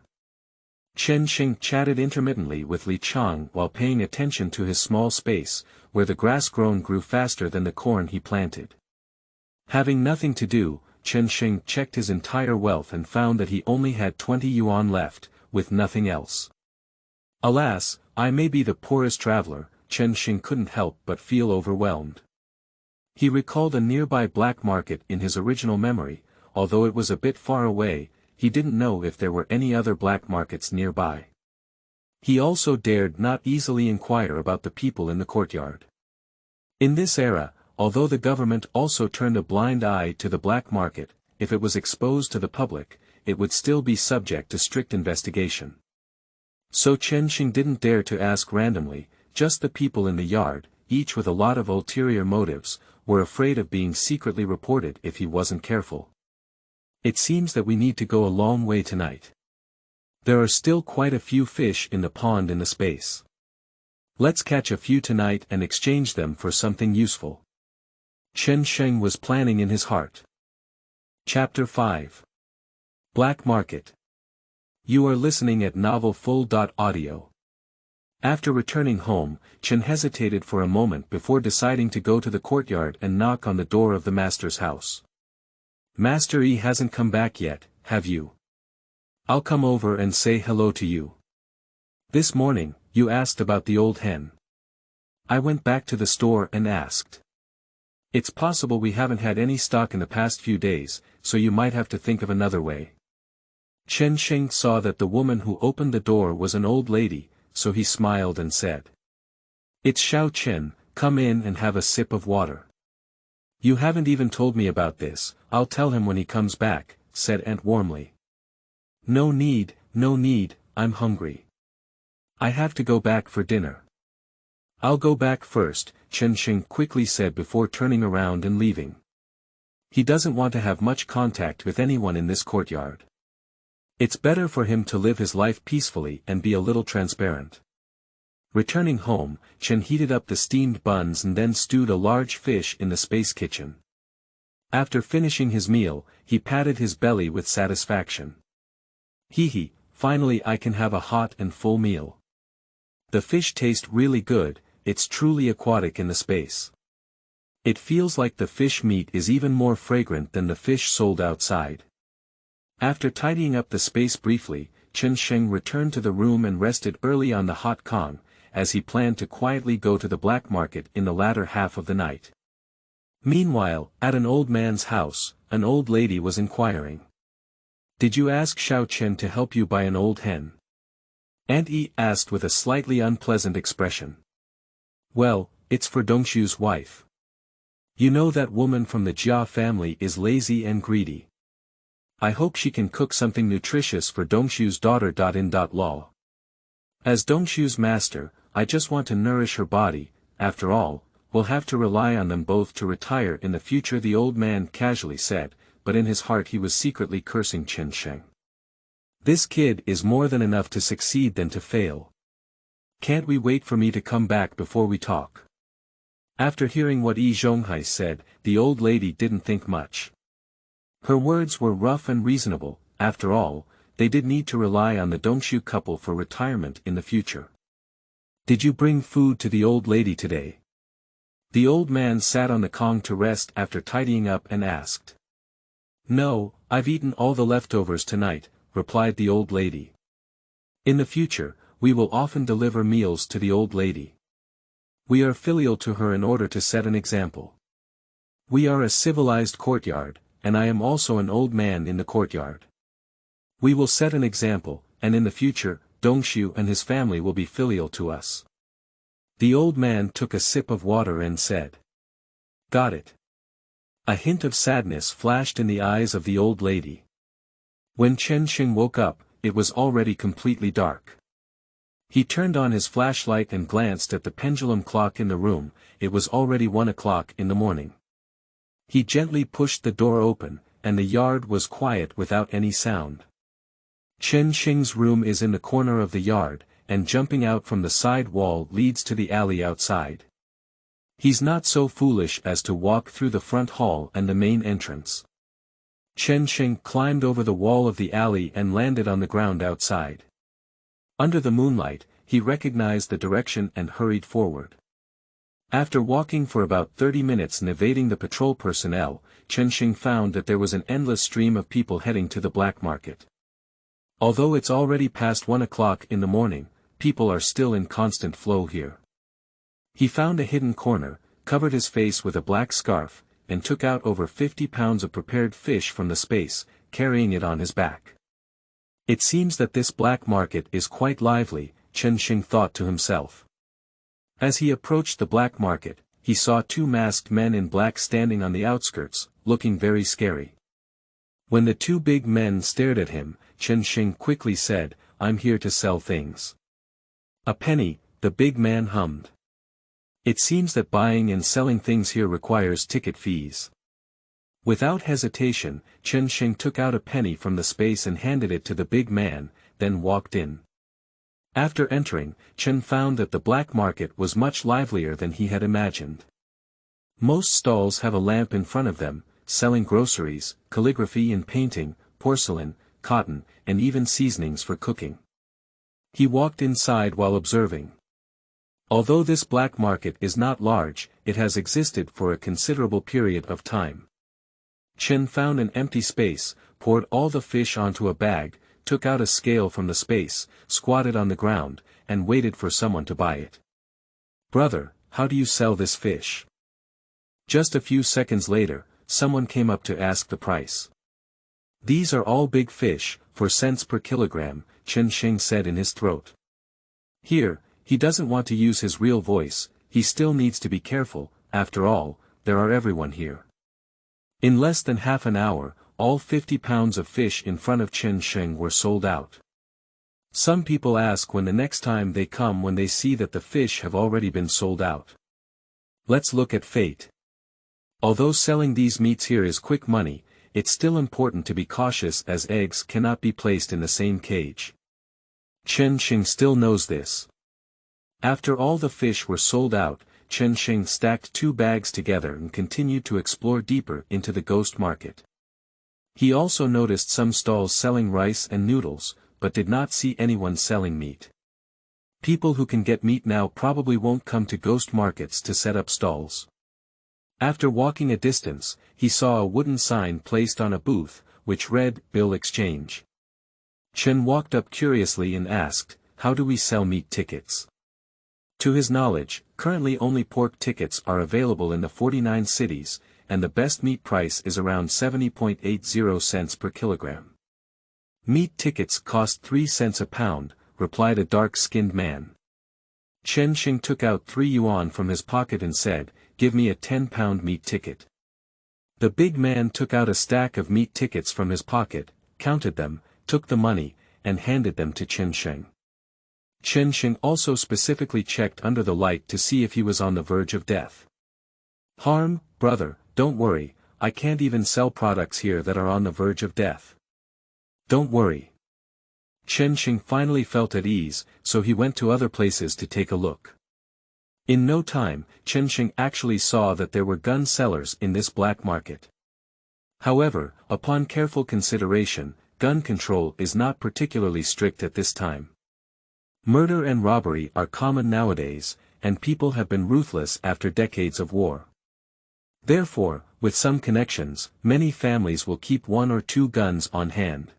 Chen Sheng chatted intermittently with Li Chang while paying attention to his small space, where the grass grew faster than the corn he planted. Having nothing to do, Chen Sheng checked his entire wealth and found that he only had 20 yuan left, with nothing else. Alas, I may be the poorest traveler, Chen Sheng couldn't help but feel overwhelmed. He recalled a nearby black market in his original memory, although it was a bit far away. He didn't know if there were any other black markets nearby. He also dared not easily inquire about the people in the courtyard. In this era, although the government also turned a blind eye to the black market, if it was exposed to the public, it would still be subject to strict investigation. So Chen Sheng didn't dare to ask randomly, just the people in the yard, each with a lot of ulterior motives, were afraid of being secretly reported if he wasn't careful. It seems that we need to go a long way tonight. There are still quite a few fish in the pond in the space. Let's catch a few tonight and exchange them for something useful. Chen Sheng was planning in his heart. Chapter 5. Black Market. You are listening at novelfull.audio. After returning home, Chen hesitated for a moment before deciding to go to the courtyard and knock on the door of the master's house. Master Yi hasn't come back yet, have you? I'll come over and say hello to you. This morning, you asked about the old hen. I went back to the store and asked. It's possible we haven't had any stock in the past few days, so you might have to think of another way. Chen Sheng saw that the woman who opened the door was an old lady, so he smiled and said. It's Xiao Chen, come in and have a sip of water. You haven't even told me about this. I'll tell him when he comes back, said Aunt warmly. No need, I'm hungry. I have to go back for dinner. I'll go back first, Chen Sheng quickly said before turning around and leaving. He doesn't want to have much contact with anyone in this courtyard. It's better for him to live his life peacefully and be a little transparent. Returning home, Chen heated up the steamed buns and then stewed a large fish in the space kitchen. After finishing his meal, he patted his belly with satisfaction. Hee, finally I can have a hot and full meal. The fish tastes really good, it's truly aquatic in the space. It feels like the fish meat is even more fragrant than the fish sold outside. After tidying up the space briefly, Chen Sheng returned to the room and rested early on the hot Kong, as he planned to quietly go to the black market in the latter half of the night. Meanwhile, at an old man's house, an old lady was inquiring. "Did you ask Xiao Chen to help you buy an old hen?" Aunt Yi asked with a slightly unpleasant expression. "Well, it's for Dongshu's wife. You know that woman from the Jia family is lazy and greedy. I hope she can cook something nutritious for Dongshu's daughter.In.Law. As Dongshu's master, I just want to nourish her body, after all, we'll have to rely on them both to retire in the future," the old man casually said, but in his heart he was secretly cursing Chen Sheng. This kid is more than enough to succeed than to fail. Can't we wait for me to come back before we talk? After hearing what Zhonghai said, the old lady didn't think much. Her words were rough and reasonable. After all, they did need to rely on the Dongshu couple for retirement in the future. "Did you bring food to the old lady today?" The old man sat on the Kong to rest after tidying up and asked. "No, I've eaten all the leftovers tonight," replied the old lady. "In the future, we will often deliver meals to the old lady. We are filial to her in order to set an example. We are a civilized courtyard, and I am also an old man in the courtyard. We will set an example, and in the future, Dongshu and his family will be filial to us." The old man took a sip of water and said. "Got it." A hint of sadness flashed in the eyes of the old lady. When Chen Sheng woke up, it was already completely dark. He turned on his flashlight and glanced at the pendulum clock in the room. It was already 1 o'clock in the morning. He gently pushed the door open, and the yard was quiet without any sound. Chen Sheng's room is in the corner of the yard, and jumping out from the side wall leads to the alley outside. He's not so foolish as to walk through the front hall and the main entrance. Chen Sheng climbed over the wall of the alley and landed on the ground outside. Under the moonlight, he recognized the direction and hurried forward. After walking for about 30 minutes and evading the patrol personnel, Chen Sheng found that there was an endless stream of people heading to the black market. Although it's already past 1 o'clock in the morning, people are still in constant flow here. He found a hidden corner, covered his face with a black scarf, and took out over 50 pounds of prepared fish from the space, carrying it on his back. It seems that this black market is quite lively, Chen Sheng thought to himself. As he approached the black market, he saw 2 masked men in black standing on the outskirts, looking very scary. When the 2 big men stared at him, Chen Sheng quickly said, "I'm here to sell things." "A penny," the big man hummed. It seems that buying and selling things here requires ticket fees. Without hesitation, Chen Sheng took out a penny from the space and handed it to the big man, then walked in. After entering, Chen found that the black market was much livelier than he had imagined. Most stalls have a lamp in front of them, selling groceries, calligraphy and painting, porcelain, cotton, and even seasonings for cooking. He walked inside while observing. Although this black market is not large, it has existed for a considerable period of time. Chen found an empty space, poured all the fish onto a bag, took out a scale from the space, squatted on the ground, and waited for someone to buy it. "Brother, how do you sell this fish?" Just a few seconds later, someone came up to ask the price. "These are all big fish, for cents per kilogram," Chen Sheng said in his throat. Here, he doesn't want to use his real voice, he still needs to be careful, after all, there are everyone here. In less than half an hour, all 50 pounds of fish in front of Chen Sheng were sold out. Some people ask when the next time they come when they see that the fish have already been sold out. Let's look at fate. Although selling these meats here is quick money, it's still important to be cautious as eggs cannot be placed in the same cage. Chen Sheng still knows this. After all the fish were sold out, Chen Sheng stacked 2 bags together and continued to explore deeper into the ghost market. He also noticed some stalls selling rice and noodles, but did not see anyone selling meat. People who can get meat now probably won't come to ghost markets to set up stalls. After walking a distance, he saw a wooden sign placed on a booth, which read, "Bill Exchange." Chen walked up curiously and asked, "How do we sell meat tickets?" To his knowledge, currently only pork tickets are available in the 49 cities, and the best meat price is around 70.80 cents per kilogram. "Meat tickets cost 3 cents a pound," replied a dark-skinned man. Chen Sheng took out 3 yuan from his pocket and said, "Give me a 10-pound meat ticket." The big man took out a stack of meat tickets from his pocket, counted them, took the money, and handed them to Chen Sheng. Chen Sheng also specifically checked under the light to see if he was on the verge of death. "Harm, brother, don't worry, I can't even sell products here that are on the verge of death. Don't worry." Chen Sheng finally felt at ease, so he went to other places to take a look. In no time, Chen Sheng actually saw that there were gun sellers in this black market. However, upon careful consideration, gun control is not particularly strict at this time. Murder and robbery are common nowadays, and people have been ruthless after decades of war. Therefore, with some connections, many families will keep 1 or 2 guns on hand.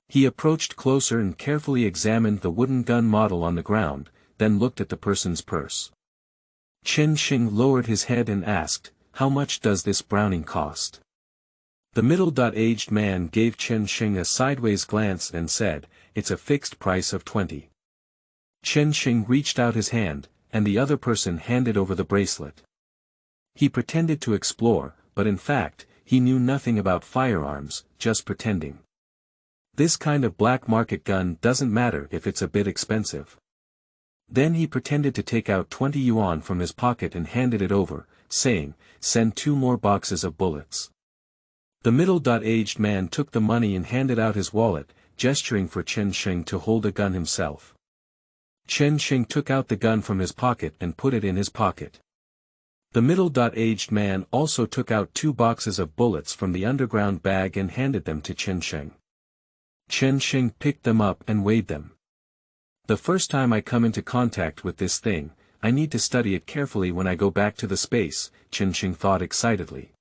He approached closer and carefully examined the wooden gun model on the ground, then looked at the person's purse. Chen Sheng lowered his head and asked, "How much does this Browning cost?" The middle-aged man gave Chen Sheng a sideways glance and said, "It's a fixed price of 20. Chen Sheng reached out his hand, and the other person handed over the bracelet. He pretended to explore, but in fact, he knew nothing about firearms, just pretending. This kind of black market gun doesn't matter if it's a bit expensive. Then he pretended to take out 20 yuan from his pocket and handed it over, saying, "Send 2 more boxes of bullets." The middle-aged man took the money and handed out his wallet, gesturing for Chen Sheng to hold a gun himself. Chen Sheng took out the gun from his pocket and put it in his pocket. The middle-aged man also took out 2 boxes of bullets from the underground bag and handed them to Chen Sheng. Chen Sheng picked them up and weighed them. "The first time I come into contact with this thing, I need to study it carefully when I go back to the space," Chen Sheng thought excitedly.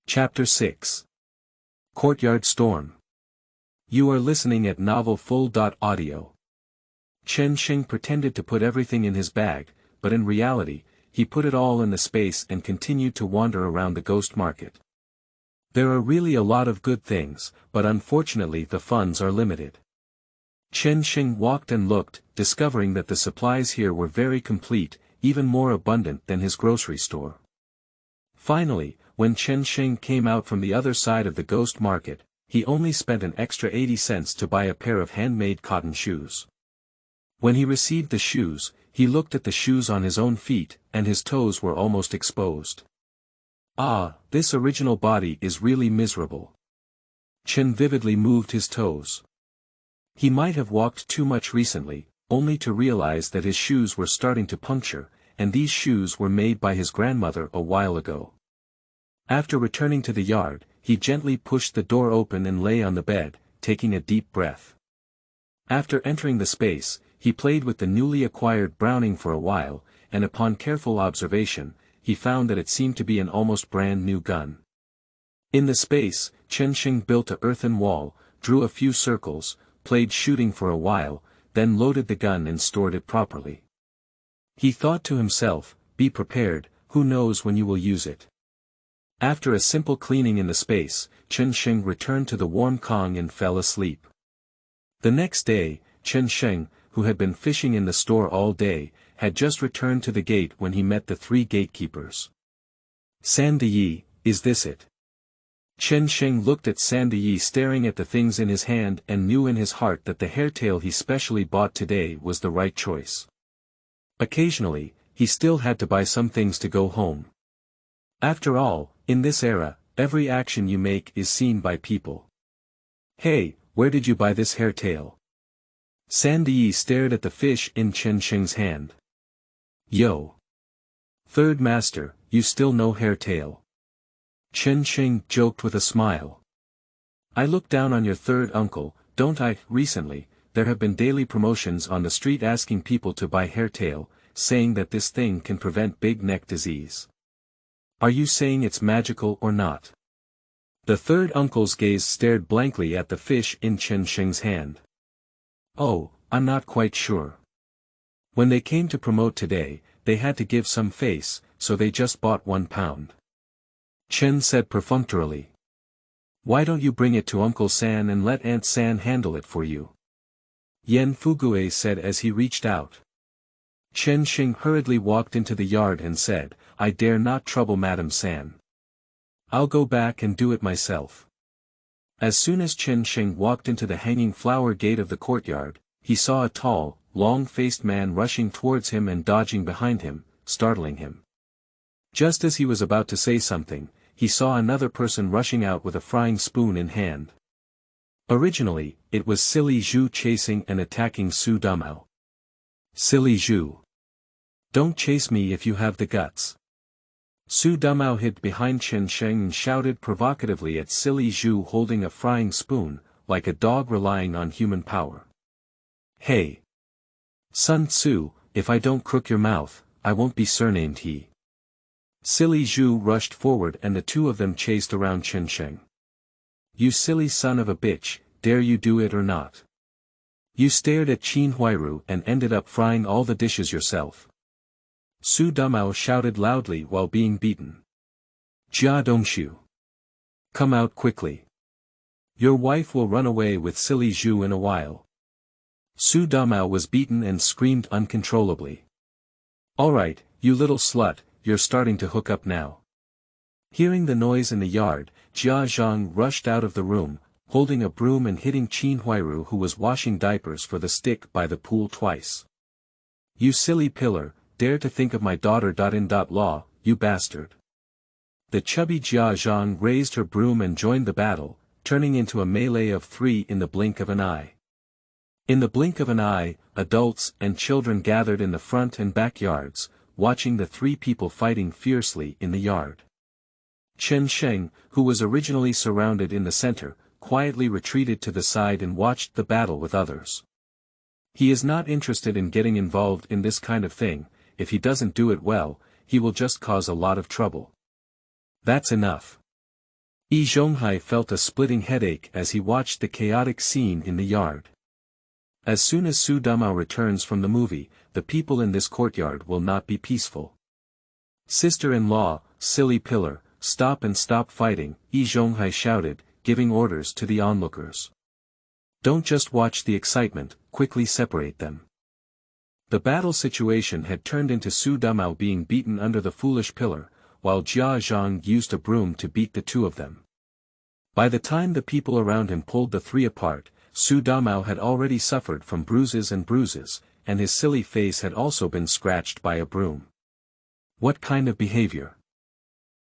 Chapter 6. Courtyard Storm. You are listening at novelfull.audio. Chen Sheng pretended to put everything in his bag, but in reality, he put it all in the space and continued to wander around the ghost market. There are really a lot of good things, but unfortunately the funds are limited. Chen Sheng walked and looked, discovering that the supplies here were very complete, even more abundant than his grocery store. Finally, when Chen Sheng came out from the other side of the ghost market, he only spent an extra 80 cents to buy a pair of handmade cotton shoes. When he received the shoes, he looked at the shoes on his own feet, and his toes were almost exposed. "Ah, this original body is really miserable." Chen vividly moved his toes. He might have walked too much recently, only to realize that his shoes were starting to puncture, and these shoes were made by his grandmother a while ago. After returning to the yard, he gently pushed the door open and lay on the bed, taking a deep breath. After entering the space, he played with the newly acquired Browning for a while, and upon careful observation, he found that it seemed to be an almost brand new gun. In the space, Chen Sheng built a earthen wall, drew a few circles, played shooting for a while, then loaded the gun and stored it properly. He thought to himself, "Be prepared, who knows when you will use it." After a simple cleaning in the space, Chen Sheng returned to the warm Kong and fell asleep. The next day, Chen Sheng, who had been fishing in the store all day, had just returned to the gate when he met the 3 gatekeepers. "Sandiyi, is this it?" Chen Sheng looked at Sandiyi staring at the things in his hand and knew in his heart that the hairtail he specially bought today was the right choice. Occasionally, he still had to buy some things to go home. After all, in this era, every action you make is seen by people. Hey, where did you buy this hair tail? Sandy stared at the fish in Chen Sheng's hand. Yo. Third master, you still no hair tail. Chen Sheng joked with a smile. I look down on your third uncle, don't I? Recently, there have been daily promotions on the street asking people to buy hair tail, saying that this thing can prevent big neck disease. Are you saying it's magical or not? The third uncle's gaze stared blankly at the fish in Chen Sheng's hand. Oh, I'm not quite sure. When they came to promote today, they had to give some face, so they just bought 1 pound. Chen said perfunctorily. Why don't you bring it to Uncle San and let Aunt San handle it for you? Yan Fugue said as he reached out. Chen Sheng hurriedly walked into the yard and said, I dare not trouble Madam San. I'll go back and do it myself. As soon as Chen Sheng walked into the hanging flower gate of the courtyard, he saw a tall, long-faced man rushing towards him and dodging behind him, startling him. Just as he was about to say something, he saw another person rushing out with a frying spoon in hand. Originally, it was Silly Zhu chasing and attacking Su Damao. Silly Zhu. Don't chase me if you have the guts. Su Damao hid behind Chen Sheng and shouted provocatively at Silly Zhu holding a frying spoon, like a dog relying on human power. Hey! Sun Tzu, if I don't crook your mouth, I won't be surnamed he. Silly Zhu rushed forward and the two of them chased around Chen Sheng. You silly son of a bitch, dare you do it or not? You stared at Qin Huairu and ended up frying all the dishes yourself. Su Damao shouted loudly while being beaten. Jia Dongshu. Come out quickly. Your wife will run away with Silly Zhu in a while. Su Damao was beaten and screamed uncontrollably. Alright, you little slut, you're starting to hook up now. Hearing the noise in the yard, Jia Zhang rushed out of the room, holding a broom and hitting Qin Huairu who was washing diapers for the stick by the pool twice. You silly pillar, dare to think of my daughter.In.Law, you bastard. The chubby Jia Zhang raised her broom and joined the battle, turning into a melee of 3 in the blink of an eye. In the blink of an eye, adults and children gathered in the front and backyards, watching the 3 people fighting fiercely in the yard. Chen Sheng, who was originally surrounded in the center, quietly retreated to the side and watched the battle with others. He is not interested in getting involved in this kind of thing. If he doesn't do it well, he will just cause a lot of trouble. That's enough. Zhonghai felt a splitting headache as he watched the chaotic scene in the yard. As soon as Su Damao returns from the movie, the people in this courtyard will not be peaceful. Sister-in-law, silly pillar, stop and stop fighting, Zhonghai shouted, giving orders to the onlookers. Don't just watch the excitement, quickly separate them. The battle situation had turned into Su Damao being beaten under the foolish pillar, while Jia Zhang used a broom to beat the 2 of them. By the time the people around him pulled the 3 apart, Su Damao had already suffered from bruises, and his silly face had also been scratched by a broom. What kind of behavior?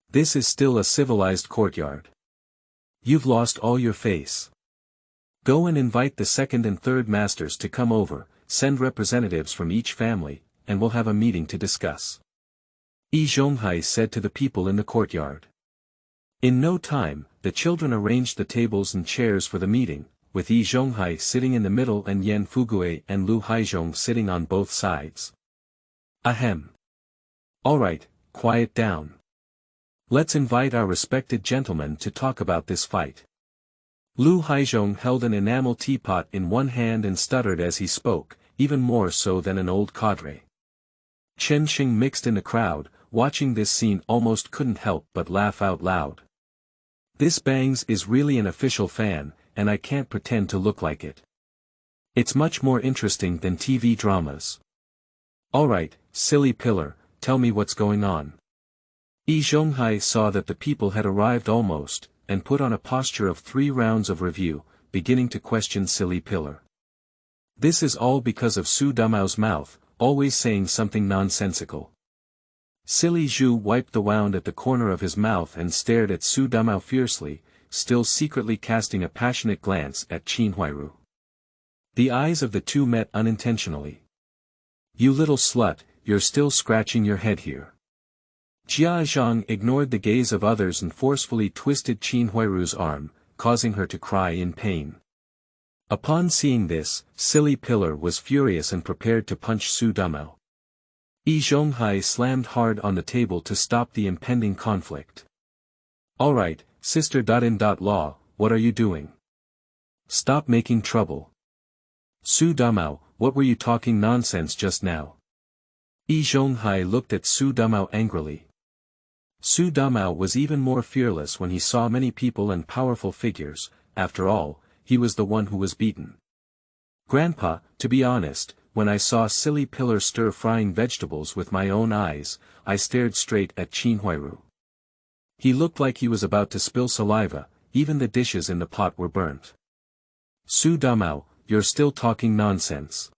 This is still a civilized courtyard. You've lost all your face. Go and invite the 2nd and 3rd masters to come over, send representatives from each family, and we'll have a meeting to discuss. Zhonghai said to the people in the courtyard. In no time, the children arranged the tables and chairs for the meeting, with Zhonghai sitting in the middle and Yan Fugue and Lu Haizhong sitting on both sides. Ahem. Alright, quiet down. Let's invite our respected gentlemen to talk about this fight. Lu Haizhong held an enamel teapot in one hand and stuttered as he spoke, even more so than an old cadre. Chen Sheng mixed in the crowd, watching this scene almost couldn't help but laugh out loud. This Bangs is really an official fan, and I can't pretend to look like it. It's much more interesting than TV dramas. Alright, silly pillar, tell me what's going on. Zhonghai saw that the people had arrived almost, and put on a posture of 3 rounds of review, beginning to question silly pillar. This is all because of Su Damao's mouth, always saying something nonsensical. Silly Zhu wiped the wound at the corner of his mouth and stared at Su Damao fiercely, still secretly casting a passionate glance at Qin Huairu. The eyes of the two met unintentionally. "You little slut, you're still scratching your head here." Jia Zhang ignored the gaze of others and forcefully twisted Qin Huairu's arm, causing her to cry in pain. Upon seeing this, Silly Pillar was furious and prepared to punch Su Damao. Zhonghai slammed hard on the table to stop the impending conflict. "Alright, sister.in.law, what are you doing? Stop making trouble. Su Damao, what were you talking nonsense just now?" Zhonghai looked at Su Damao angrily. Su Damao was even more fearless when he saw many people and powerful figures. After all, he was the one who was beaten. "Grandpa, to be honest, when I saw Silly Pillar stir-frying vegetables with my own eyes, I stared straight at Qin Huairu. He looked like he was about to spill saliva, even the dishes in the pot were burnt." "Su Damao, you're still talking nonsense."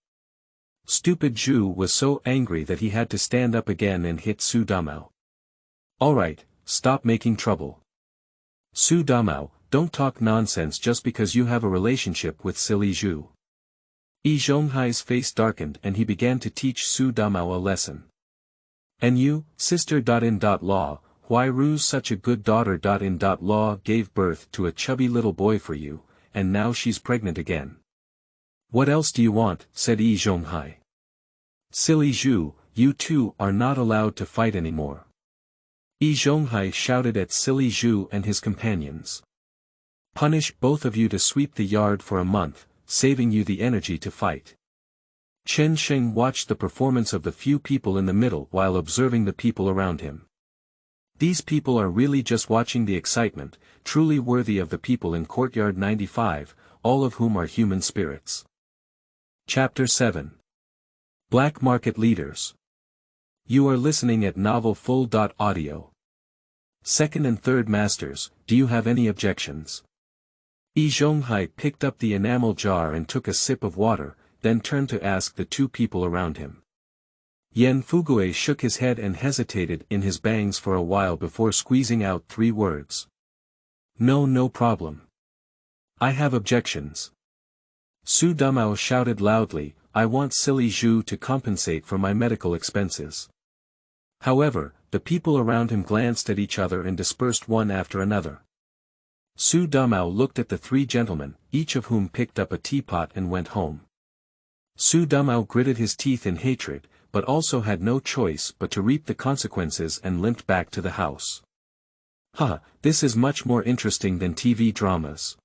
Stupid Zhu was so angry that he had to stand up again and hit Su Damao. "Alright, stop making trouble. Su Damao, don't talk nonsense just because you have a relationship with Silly Zhu." Zhonghai's face darkened and he began to teach Su Damao a lesson. "And you, sister.in.law, Huairu's such a good daughter.in.law gave birth to a chubby little boy for you, and now she's pregnant again. What else do you want?" said Zhonghai. "Silly Zhu, you two are not allowed to fight anymore." Zhonghai shouted at Silly Zhu and his companions. "Punish both of you to sweep the yard for a month, saving you the energy to fight." Chen Sheng watched the performance of the few people in the middle while observing the people around him. These people are really just watching the excitement, truly worthy of the people in Courtyard 95, all of whom are human spirits. Chapter 7. Black Market Leaders. You are listening at novel.Audio. Second and third masters, do you have any objections? Zhonghai picked up the enamel jar and took a sip of water, then turned to ask the two people around him. Yan Fugue shook his head and hesitated in his bangs for a while before squeezing out 3 words. No problem. I have objections." Su Damao shouted loudly, "I want Silly Zhu to compensate for my medical expenses." However, the people around him glanced at each other and dispersed one after another. Su Damao looked at the 3 gentlemen, each of whom picked up a teapot and went home. Su Damao gritted his teeth in hatred, but also had no choice but to reap the consequences and limped back to the house. This is much more interesting than TV dramas.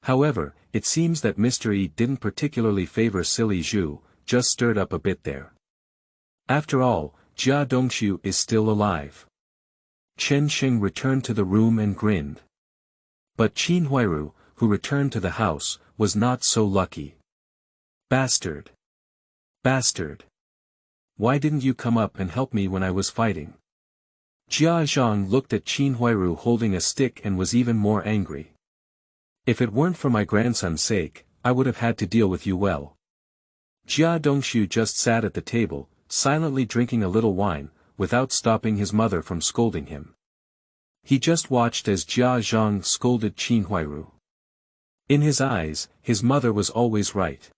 However, it seems that Mr. E didn't particularly favor Silly Zhu, just stirred up a bit there. After all, Jia Dongxiu is still alive. Chen Sheng returned to the room and grinned. But Qin Huairu, who returned to the house, was not so lucky. Bastard! Bastard! Why didn't you come up and help me when I was fighting?" Jia Zhang looked at Qin Huairu holding a stick and was even more angry. "If it weren't for my grandson's sake, I would have had to deal with you well." Jia Dongxiu just sat at the table, silently drinking a little wine, without stopping his mother from scolding him. He just watched as Jia Zhang scolded Qin Huairu. In his eyes, his mother was always right.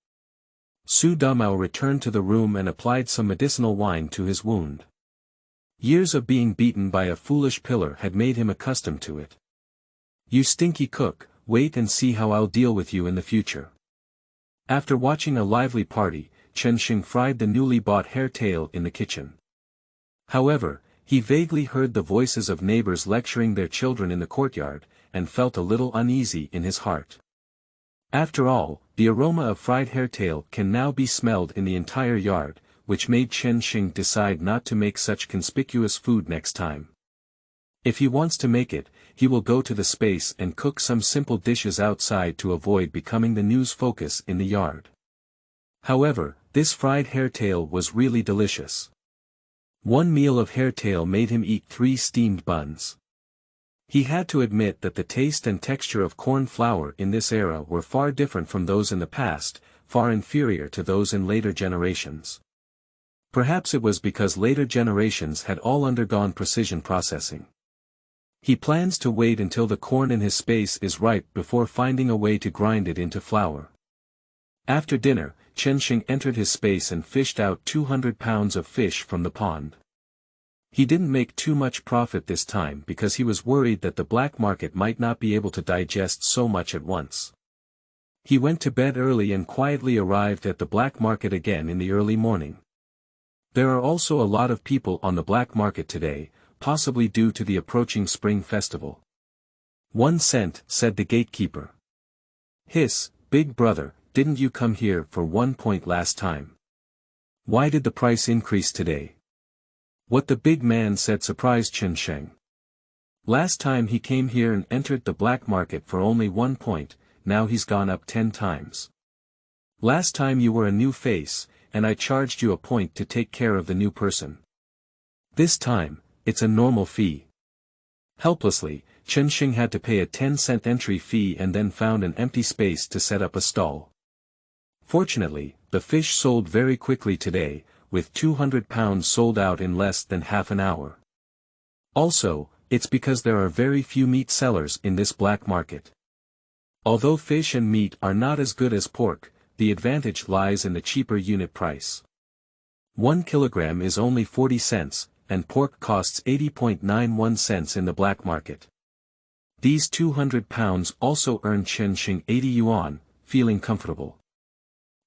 Su Damao returned to the room and applied some medicinal wine to his wound. Years of being beaten by a foolish pillar had made him accustomed to it. "You stinky cook, wait and see how I'll deal with you in the future." After watching a lively party, Chen Sheng fried the newly bought hairtail in the kitchen. However, he vaguely heard the voices of neighbors lecturing their children in the courtyard, and felt a little uneasy in his heart. After all, the aroma of fried hairtail can now be smelled in the entire yard, which made Chen Sheng decide not to make such conspicuous food next time. If he wants to make it, he will go to the space and cook some simple dishes outside to avoid becoming the news focus in the yard. However, this fried hairtail was really delicious. One meal of hairtail made him eat 3 steamed buns. He had to admit that the taste and texture of corn flour in this era were far different from those in the past, far inferior to those in later generations. Perhaps it was because later generations had all undergone precision processing. He plans to wait until the corn in his space is ripe before finding a way to grind it into flour. After dinner, Chen Sheng entered his space and fished out 200 pounds of fish from the pond. He didn't make too much profit this time because he was worried that the black market might not be able to digest so much at once. He went to bed early and quietly arrived at the black market again in the early morning. There are also a lot of people on the black market today, possibly due to the approaching spring festival. 1 cent, said the gatekeeper. Hiss, big brother, didn't you come here for 1 point last time? Why did the price increase today? What the big man said surprised Chen Sheng. Last time he came here and entered the black market for only 1 point, now he's gone up 10 times. Last time you were a new face, and I charged you a point to take care of the new person. This time, it's a normal fee. Helplessly, Chen Sheng had to pay a 10-cent entry fee and then found an empty space to set up a stall. Fortunately, the fish sold very quickly today, with 200 pounds sold out in less than half an hour. Also, it's because there are very few meat sellers in this black market. Although fish and meat are not as good as pork, the advantage lies in the cheaper unit price. 1 kilogram is only 40 cents, and pork costs 80.91 cents in the black market. These 200 pounds also earned Chen Sheng 80 yuan, feeling comfortable.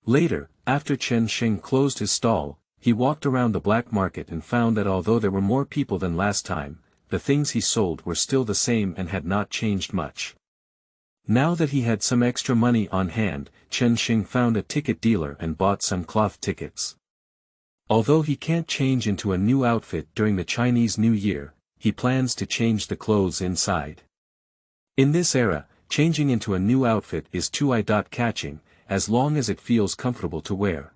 Later, after Chen Sheng closed his stall, he walked around the black market and found that although there were more people than last time, the things he sold were still the same and had not changed much. Now that he had some extra money on hand, Chen Sheng found a ticket dealer and bought some cloth tickets. Although he can't change into a new outfit during the Chinese New Year, he plans to change the clothes inside. In this era, changing into a new outfit is too eye-catching, as long as it feels comfortable to wear.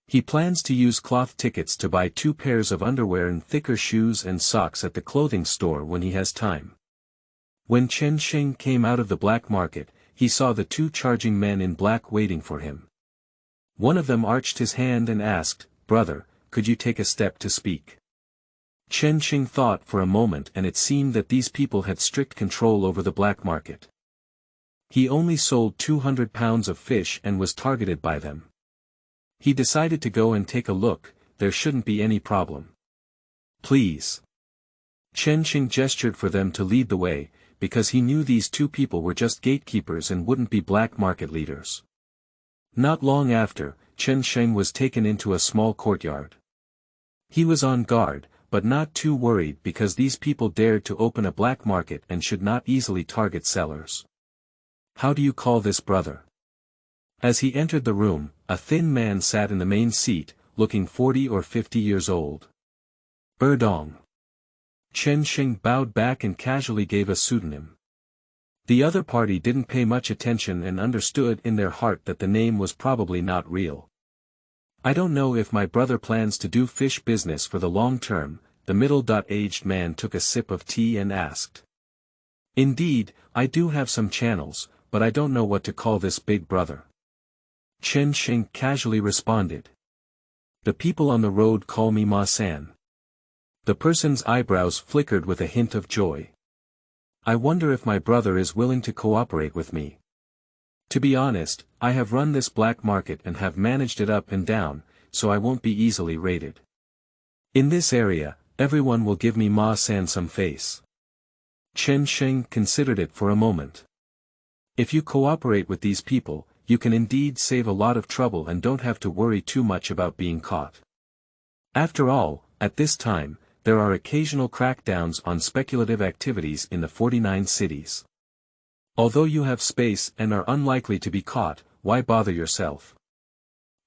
He plans to use cloth tickets to buy 2 pairs of underwear and thicker shoes and socks at the clothing store when he has time. When Chen Sheng came out of the black market, he saw the 2 charging men in black waiting for him. One of them arched his hand and asked, "Brother, could you take a step to speak?" Chen Sheng thought for a moment and it seemed that these people had strict control over the black market. He only sold 200 pounds of fish and was targeted by them. He decided to go and take a look, there shouldn't be any problem. Please. Chen Sheng gestured for them to lead the way, because he knew these 2 people were just gatekeepers and wouldn't be black market leaders. Not long after, Chen Sheng was taken into a small courtyard. He was on guard, but not too worried because these people dared to open a black market and should not easily target sellers. How do you call this, brother? As he entered the room, a thin man sat in the main seat, looking 40 or 50 years old. Erdong. Chen Sheng bowed back and casually gave a pseudonym. The other party didn't pay much attention and understood in their heart that the name was probably not real. I don't know if my brother plans to do fish business for the long term, the middle-aged man took a sip of tea and asked. Indeed, I do have some channels, but I don't know what to call this, big brother. Chen Sheng casually responded. The people on the road call me Ma-san. The person's eyebrows flickered with a hint of joy. I wonder if my brother is willing to cooperate with me. To be honest, I have run this black market and have managed it up and down, so I won't be easily raided. In this area, everyone will give me Ma-san some face. Chen Sheng considered it for a moment. If you cooperate with these people, you can indeed save a lot of trouble and don't have to worry too much about being caught. After all, at this time, there are occasional crackdowns on speculative activities in the 49 cities. Although you have space and are unlikely to be caught, why bother yourself?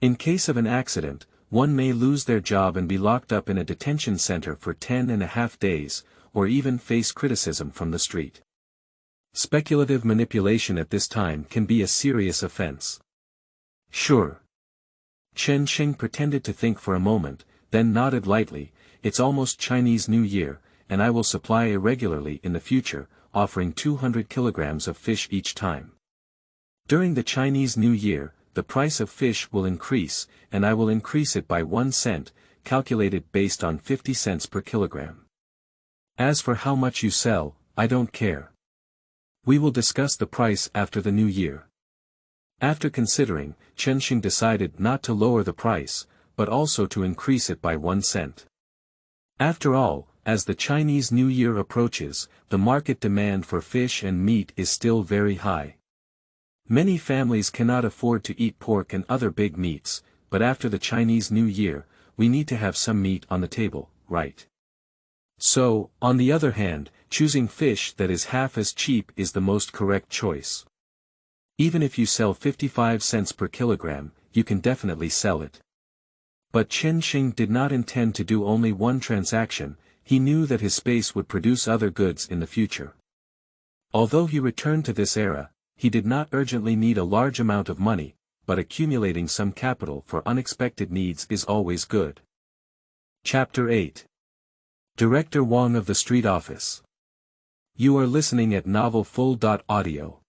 In case of an accident, one may lose their job and be locked up in a detention center for 10.5 days, or even face criticism from the street. Speculative manipulation at this time can be a serious offense. Sure. Chen Sheng pretended to think for a moment, then nodded lightly. It's almost Chinese New Year, and I will supply irregularly in the future, offering 200 kilograms of fish each time. During the Chinese New Year, the price of fish will increase, and I will increase it by 1 cent, calculated based on 50 cents per kilogram. As for how much you sell, I don't care. We will discuss the price after the new year. After considering, Chen Sheng decided not to lower the price, but also to increase it by 1 cent. After all, as the Chinese New Year approaches, the market demand for fish and meat is still very high. Many families cannot afford to eat pork and other big meats, but after the Chinese New Year, we need to have some meat on the table, right? So, on the other hand, choosing fish that is half as cheap is the most correct choice. Even if you sell 55 cents per kilogram, you can definitely sell it. But Chen Sheng did not intend to do only one transaction, he knew that his space would produce other goods in the future. Although he returned to this era, he did not urgently need a large amount of money, but accumulating some capital for unexpected needs is always good. Chapter 8. Director Wang of the Street Office. You are listening at Novel Full.Audio.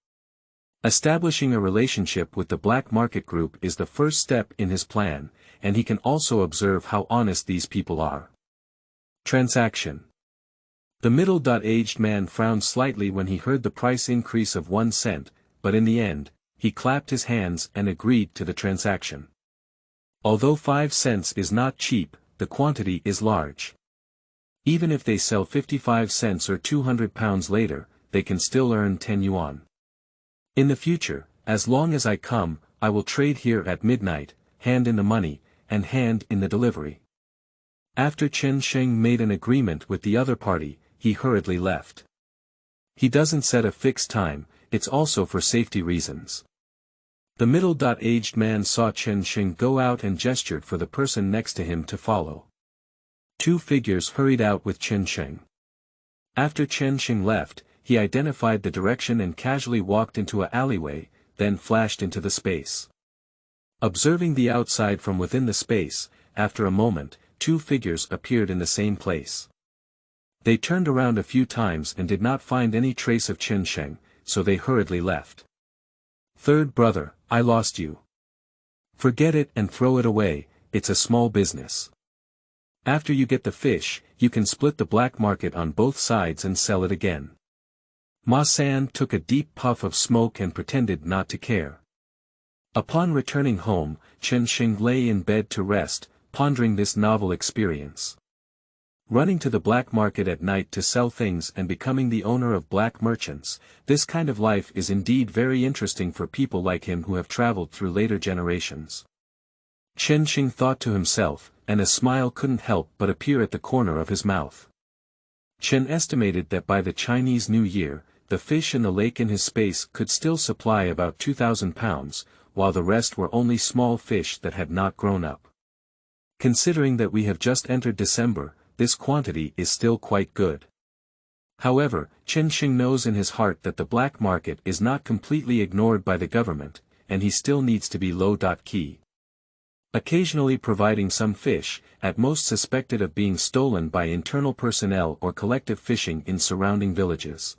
Establishing a relationship with the black market group is the first step in his plan, and he can also observe how honest these people are. Transaction. The middle-aged man frowned slightly when he heard the price increase of 1 cent, but in the end, he clapped his hands and agreed to the transaction. Although 5 cents is not cheap, the quantity is large. Even if they sell 55 cents or 200 pounds later, they can still earn 10 yuan. In the future, as long as I come, I will trade here at midnight, hand in the money, and hand in the delivery. After Chen Sheng made an agreement with the other party, he hurriedly left. He doesn't set a fixed time, it's also for safety reasons. The middle-aged man saw Chen Sheng go out and gestured for the person next to him to follow. 2 figures hurried out with Chen Sheng. After Chen Sheng left, he identified the direction and casually walked into an alleyway, then flashed into the space. Observing the outside from within the space, after a moment, 2 figures appeared in the same place. They turned around a few times and did not find any trace of Chen Sheng, so they hurriedly left. Third brother, I lost you. Forget it and throw it away, it's a small business. After you get the fish, you can split the black market on both sides and sell it again. Ma San took a deep puff of smoke and pretended not to care. Upon returning home, Chen Sheng lay in bed to rest, pondering this novel experience. Running to the black market at night to sell things and becoming the owner of black merchants, this kind of life is indeed very interesting for people like him who have traveled through later generations. Chen Sheng thought to himself, and a smile couldn't help but appear at the corner of his mouth. Chen estimated that by the Chinese New Year, the fish in the lake in his space could still supply about 2,000 pounds, while the rest were only small fish that had not grown up. Considering that we have just entered December, this quantity is still quite good. However, Chen Sheng knows in his heart that the black market is not completely ignored by the government, and he still needs to be low-key. Occasionally providing some fish, at most suspected of being stolen by internal personnel or collective fishing in surrounding villages.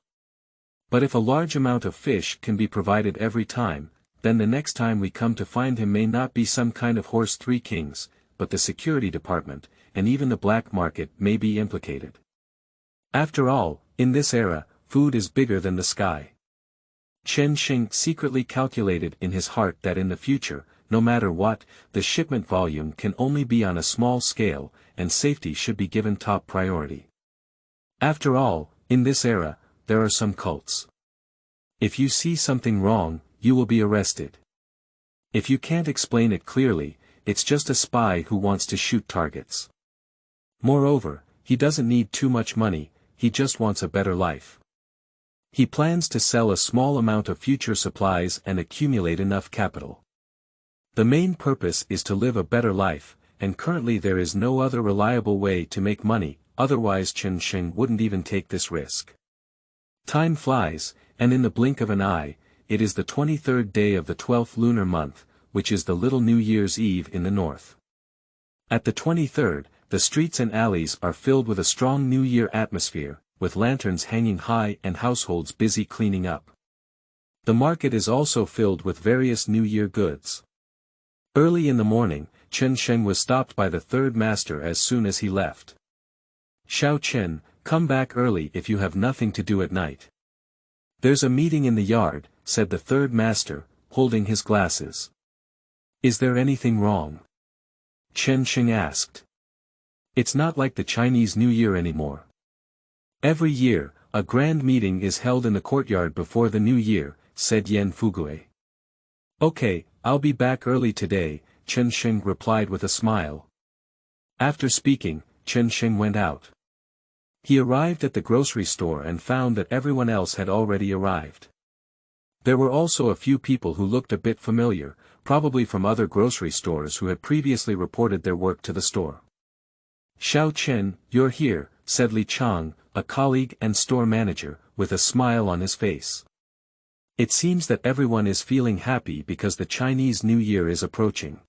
But if a large amount of fish can be provided every time, then the next time we come to find him may not be some kind of horse 3 kings, but the security department, and even the black market may be implicated. After all, in this era, food is bigger than the sky. Chen Sheng secretly calculated in his heart that in the future, no matter what, the shipment volume can only be on a small scale, and safety should be given top priority. After all, in this era, there are some cults. If you see something wrong, you will be arrested. If you can't explain it clearly, it's just a spy who wants to shoot targets. Moreover, he doesn't need too much money, he just wants a better life. He plans to sell a small amount of future supplies and accumulate enough capital. The main purpose is to live a better life, and currently there is no other reliable way to make money, otherwise Chen Sheng wouldn't even take this risk. Time flies, and in the blink of an eye, it is the 23rd day of the 12th lunar month, which is the Little New Year's Eve in the north. At the 23rd, the streets and alleys are filled with a strong New Year atmosphere, with lanterns hanging high and households busy cleaning up. The market is also filled with various New Year goods. Early in the morning, Chen Sheng was stopped by the third master as soon as he left. "Xiao Chen, come back early if you have nothing to do at night." "There's a meeting in the yard," said the third master, holding his glasses. "Is there anything wrong?" Chen Sheng asked. "It's not like the Chinese New Year anymore. Every year, a grand meeting is held in the courtyard before the New Year," said Yan Fugue. "Okay, I'll be back early today," Chen Sheng replied with a smile. After speaking, Chen Sheng went out. He arrived at the grocery store and found that everyone else had already arrived. There were also a few people who looked a bit familiar, probably from other grocery stores who had previously reported their work to the store. "Xiao Chen, you're here," said Li Chang, a colleague and store manager, with a smile on his face. "It seems that everyone is feeling happy because the Chinese New Year is approaching.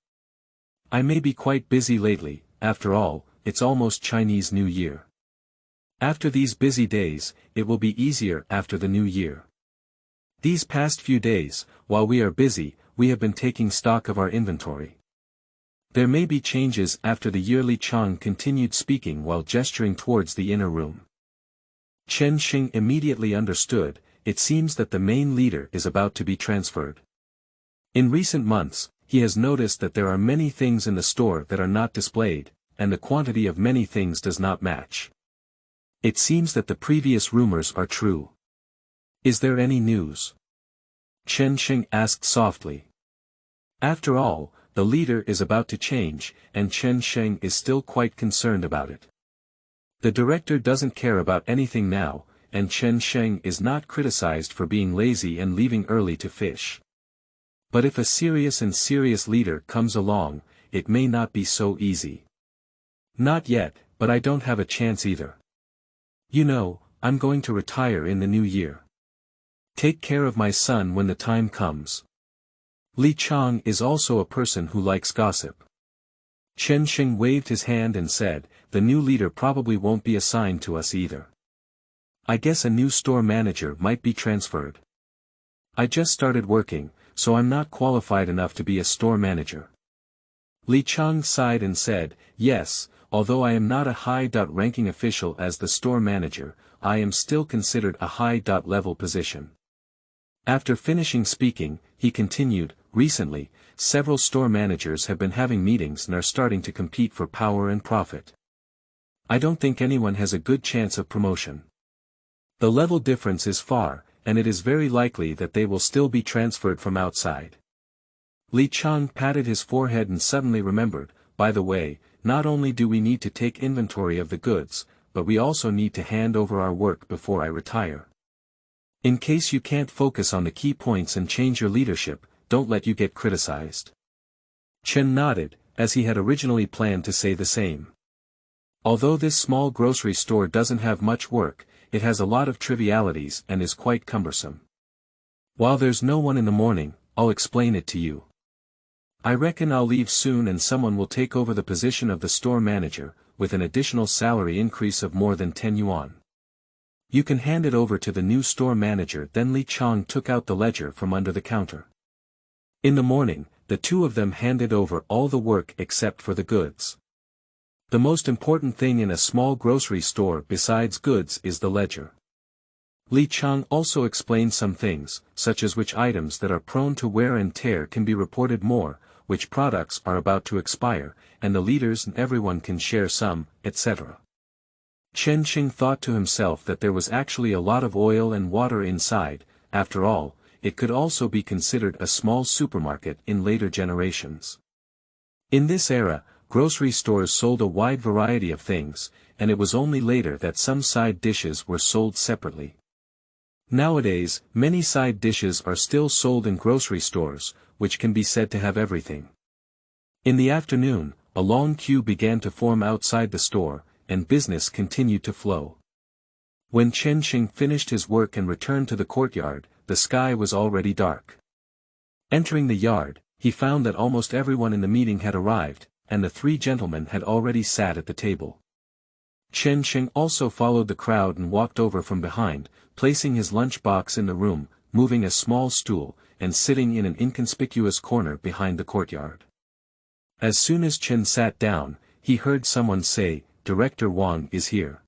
I may be quite busy lately, after all, it's almost Chinese New Year. After these busy days, it will be easier after the New Year. These past few days, while we are busy, we have been taking stock of our inventory. There may be changes after the year." Li Chang continued speaking while gesturing towards the inner room. Chen Sheng immediately understood. It seems that the main leader is about to be transferred. In recent months, he has noticed that there are many things in the store that are not displayed, and the quantity of many things does not match. It seems that the previous rumors are true. "Is there any news?" Chen Sheng asked softly. After all, the leader is about to change, and Chen Sheng is still quite concerned about it. The director doesn't care about anything now, and Chen Sheng is not criticized for being lazy and leaving early to fish. But if a serious leader comes along, it may not be so easy. "Not yet, but I don't have a chance either. You know, I'm going to retire in the new year. Take care of my son when the time comes." Li Chang is also a person who likes gossip. Chen Sheng waved his hand and said, "The new leader probably won't be assigned to us either. I guess a new store manager might be transferred. I just started working, so I'm not qualified enough to be a store manager." Li Chang sighed and said, "Yes, although I am not a high-ranking official as the store manager, I am still considered a high-level position." After finishing speaking, he continued, "Recently, several store managers have been having meetings and are starting to compete for power and profit. I don't think anyone has a good chance of promotion. The level difference is far, and it is very likely that they will still be transferred from outside." Li Chang patted his forehead and suddenly remembered, "By the way, not only do we need to take inventory of the goods, but we also need to hand over our work before I retire. In case you can't focus on the key points and change your leadership, don't let you get criticized." Chen nodded, as he had originally planned to say the same. Although this small grocery store doesn't have much work, it has a lot of trivialities and is quite cumbersome. While there's no one in the morning, I'll explain it to you. I reckon I'll leave soon and someone will take over the position of the store manager, with an additional salary increase of more than 10 yuan. You can hand it over to the new store manager." Then Li Chang took out the ledger from under the counter. In the morning, the two of them handed over all the work except for the goods. The most important thing in a small grocery store besides goods is the ledger. Li Chang also explained some things, such as which items that are prone to wear and tear can be reported more, which products are about to expire, and the leaders and everyone can share some, etc. Chen Sheng thought to himself that there was actually a lot of oil and water inside. After all, it could also be considered a small supermarket in later generations. In this era, grocery stores sold a wide variety of things, and it was only later that some side dishes were sold separately. Nowadays, many side dishes are still sold in grocery stores, which can be said to have everything. In the afternoon, a long queue began to form outside the store, and business continued to flow. When Chen Sheng finished his work and returned to the courtyard, the sky was already dark. Entering the yard, he found that almost everyone in the meeting had arrived, and the three gentlemen had already sat at the table. Chen Sheng also followed the crowd and walked over from behind, placing his lunch box in the room, moving a small stool, and sitting in an inconspicuous corner behind the courtyard. As soon as Chen sat down, he heard someone say, "Director Wang is here."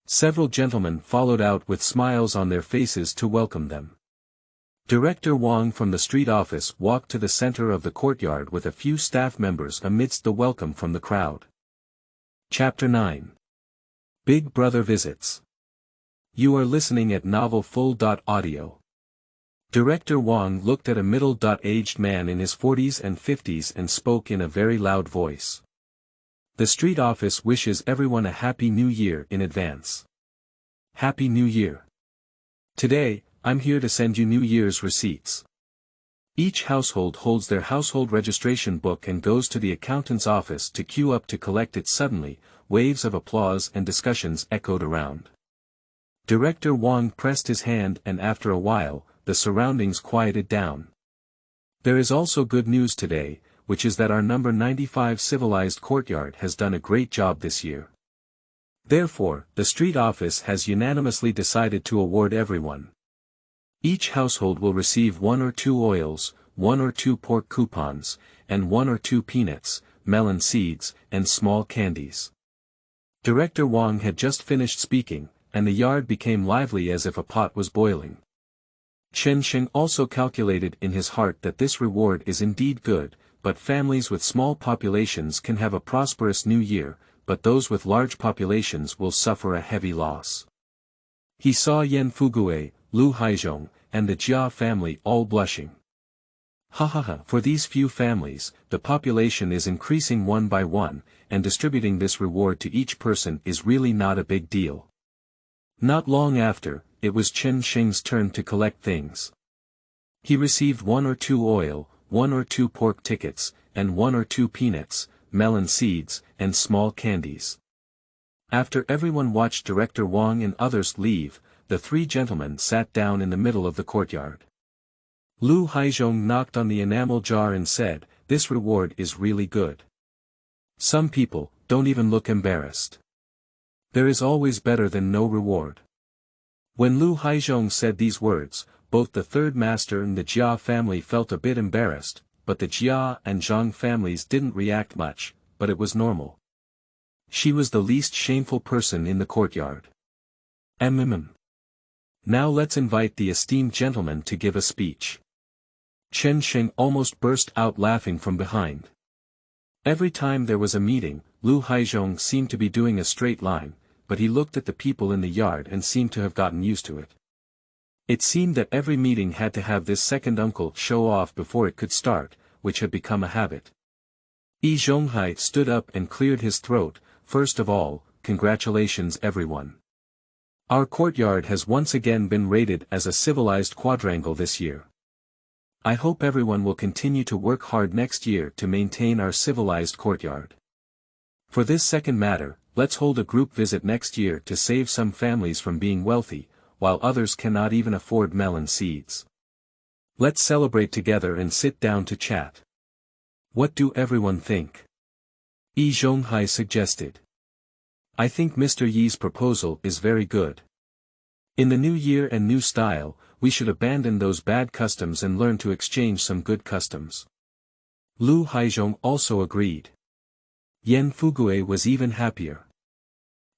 Several gentlemen followed out with smiles on their faces to welcome them. Director Wang from the street office walked to the center of the courtyard with a few staff members amidst the welcome from the crowd. Chapter 9. Big Brother Visits. You are listening at Novel Full.Audio. Director Wang looked at a middle-aged man in his 40s and 50s and spoke in a very loud voice. The street office wishes everyone a Happy New Year in advance. Happy New Year. Today, I'm here to send you New Year's receipts. Each household holds their household registration book and goes to the accountant's office to queue up to collect it. Suddenly, waves of applause and discussions echoed around. Director Wang pressed his hand and after a while, the surroundings quieted down. There is also good news today, which is that our number 95 civilized courtyard has done a great job this year. Therefore, the street office has unanimously decided to award everyone. Each household will receive 1 or 2 oils, 1 or 2 pork coupons, and 1 or 2 peanuts, melon seeds, and small candies. Director Wang had just finished speaking, and the yard became lively as if a pot was boiling. Chen Sheng also calculated in his heart that this reward is indeed good, but families with small populations can have a prosperous new year, but those with large populations will suffer a heavy loss. He saw Yan Fugue, Lu Haizhong, and the Jia family all blushing. For these few families, the population is increasing one by one, and distributing this reward to each person is really not a big deal. Not long after, it was Chen Sheng's turn to collect things. He received 1 or 2 oil, 1 or 2 pork tickets, and 1 or 2 peanuts, melon seeds, and small candies. After everyone watched Director Wang and others leave, the 3 gentlemen sat down in the middle of the courtyard. Lu Haizhong knocked on the enamel jar and said, "This reward is really good. Some people don't even look embarrassed. There is always better than no reward." When Lu Haizhong said these words, both the third master and the Jia family felt a bit embarrassed, but the Jia and Zhang families didn't react much, but it was normal. She was the least shameful person in the courtyard. Now let's invite the esteemed gentleman to give a speech. Chen Sheng almost burst out laughing from behind. Every time there was a meeting, Lu Haizhong seemed to be doing a straight line, but he looked at the people in the yard and seemed to have gotten used to it. It seemed that every meeting had to have this second uncle show off before it could start, which had become a habit. Zhonghai stood up and cleared his throat. "First of all, congratulations everyone. Our courtyard has once again been rated as a civilized quadrangle this year. I hope everyone will continue to work hard next year to maintain our civilized courtyard. For this second matter, let's hold a group visit next year to save some families from being wealthy, while others cannot even afford melon seeds. Let's celebrate together and sit down to chat. What do everyone think?" Zhonghai suggested. "I think Mr. Yi's proposal is very good. In the new year and new style, we should abandon those bad customs and learn to exchange some good customs." Lu Haizhong also agreed. Yan Fugue was even happier.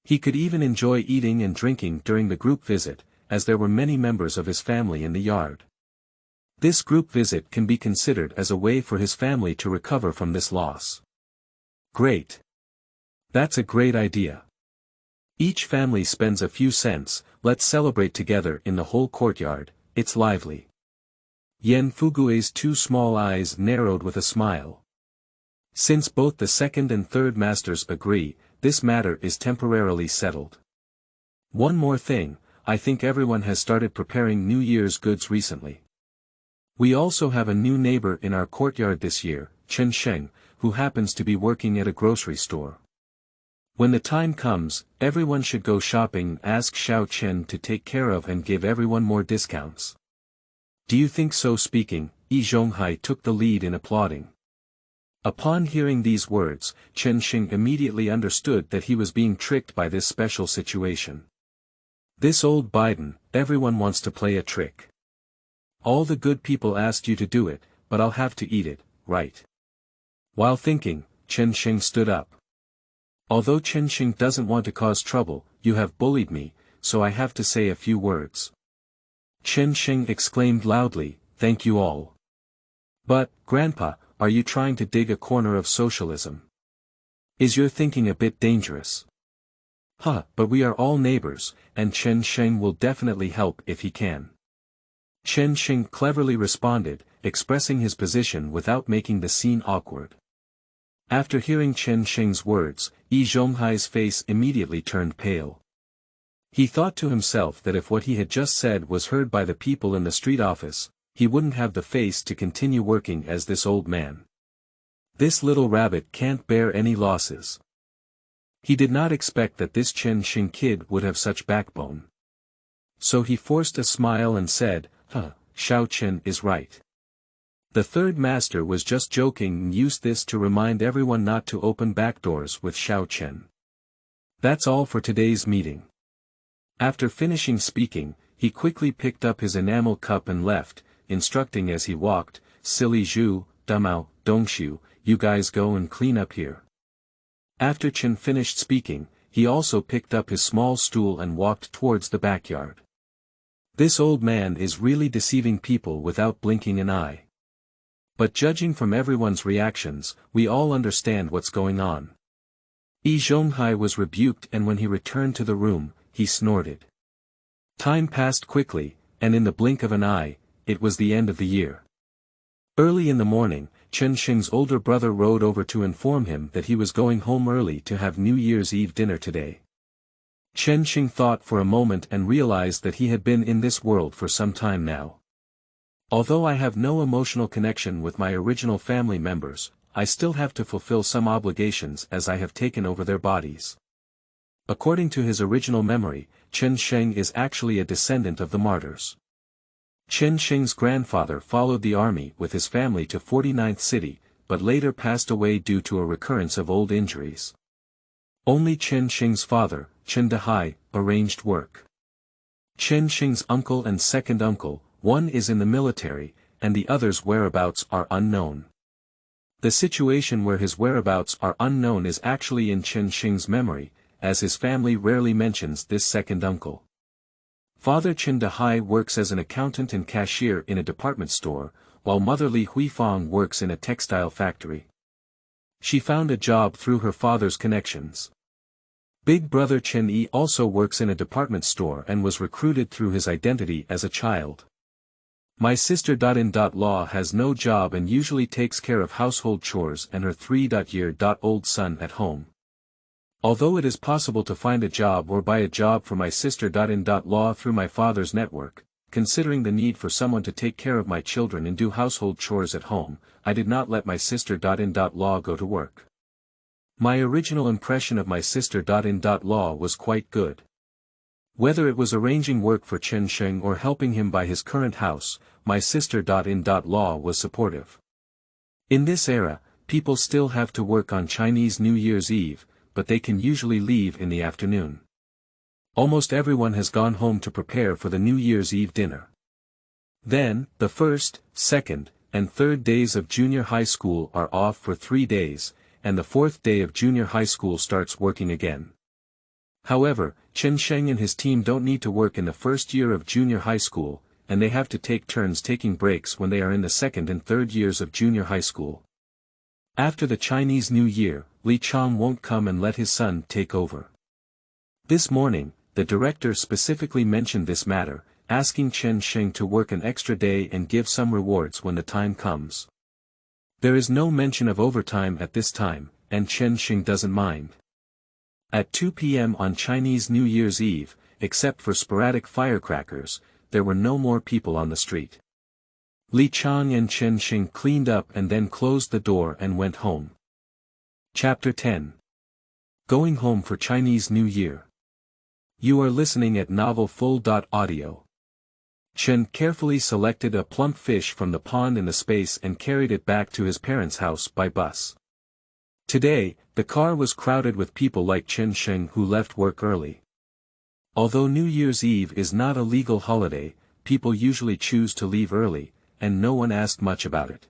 He could even enjoy eating and drinking during the group visit, as there were many members of his family in the yard. This group visit can be considered as a way for his family to recover from this loss. Great. That's a great idea. Each family spends a few cents, let's celebrate together in the whole courtyard, it's lively. Yan Fugue's 2 small eyes narrowed with a smile. Since both the second and third masters agree, this matter is temporarily settled. One more thing, I think everyone has started preparing New Year's goods recently. We also have a new neighbor in our courtyard this year, Chen Sheng, who happens to be working at a grocery store. When the time comes, everyone should go shopping and ask Xiao Chen to take care of and give everyone more discounts. Do you think so? Speaking, Zhonghai took the lead in applauding. Upon hearing these words, Chen Sheng immediately understood that he was being tricked by this special situation. This old Biden, everyone wants to play a trick. All the good people asked you to do it, but I'll have to eat it, right? While thinking, Chen Sheng stood up. Although Chen Sheng doesn't want to cause trouble, you have bullied me, so I have to say a few words. Chen Sheng exclaimed loudly, thank you all. But, Grandpa, are you trying to dig a corner of socialism? Is your thinking a bit dangerous? But we are all neighbors, and Chen Sheng will definitely help if he can. Chen Sheng cleverly responded, expressing his position without making the scene awkward. After hearing Chen Sheng's words, Zhonghai's face immediately turned pale. He thought to himself that if what he had just said was heard by the people in the street office, he wouldn't have the face to continue working as this old man. This little rabbit can't bear any losses. He did not expect that this Chen Sheng kid would have such backbone. So he forced a smile and said, Xiao Chen is right. The third master was just joking and used this to remind everyone not to open back doors with Xiao Chen. That's all for today's meeting. After finishing speaking, he quickly picked up his enamel cup and left, instructing as he walked, Silly Zhu, Damao, Dongxiu, you guys go and clean up here. After Chen finished speaking, he also picked up his small stool and walked towards the backyard. This old man is really deceiving people without blinking an eye. But judging from everyone's reactions, we all understand what's going on. Zhonghai was rebuked, and when he returned to the room, he snorted. Time passed quickly, and in the blink of an eye, it was the end of the year. Early in the morning, Chen Sheng's older brother rode over to inform him that he was going home early to have New Year's Eve dinner today. Chen Sheng thought for a moment and realized that he had been in this world for some time now. Although I have no emotional connection with my original family members, I still have to fulfill some obligations as I have taken over their bodies. According to his original memory, Chen Sheng is actually a descendant of the martyrs. Chen Sheng's grandfather followed the army with his family to 49th City, but later passed away due to a recurrence of old injuries. Only Chen Sheng's father, Chen Dehai, arranged work. Chen Sheng's uncle and second uncle, one is in the military, and the other's whereabouts are unknown. The situation where his whereabouts are unknown is actually in Chen Sheng's memory, as his family rarely mentions this second uncle. Father Chen Dehai works as an accountant and cashier in a department store, while Mother Li Huifang works in a textile factory. She found a job through her father's connections. Big brother Chen Yi also works in a department store and was recruited through his identity as a child. My sister.in.law has no job and usually takes care of household chores and her 3-year-old son at home. Although it is possible to find a job or buy a job for my sister.in.law through my father's network, considering the need for someone to take care of my children and do household chores at home, I did not let my sister.in.law go to work. My original impression of my sister.in.law was quite good. Whether it was arranging work for Chen Sheng or helping him buy his current house, my sister.in.law was supportive. In this era, people still have to work on Chinese New Year's Eve, but they can usually leave in the afternoon. Almost everyone has gone home to prepare for the New Year's Eve dinner. Then, the first, second, and third days of junior high school are off for 3 days, and the fourth day of junior high school starts working again. However, Chen Sheng and his team don't need to work in the first year of junior high school, and they have to take turns taking breaks when they are in the second and third years of junior high school. After the Chinese New Year, Li Chang won't come and let his son take over. This morning, the director specifically mentioned this matter, asking Chen Sheng to work an extra day and give some rewards when the time comes. There is no mention of overtime at this time, and Chen Sheng doesn't mind. At 2 p.m. on Chinese New Year's Eve, except for sporadic firecrackers, there were no more people on the street. Li Chang and Chen Sheng cleaned up and then closed the door and went home. Chapter 10. Going Home for Chinese New Year. You are listening at novel.Audio. Chen carefully selected a plump fish from the pond in the space and carried it back to his parents' house by bus. Today, the car was crowded with people like Chen Sheng who left work early. Although New Year's Eve is not a legal holiday, people usually choose to leave early, and no one asked much about it.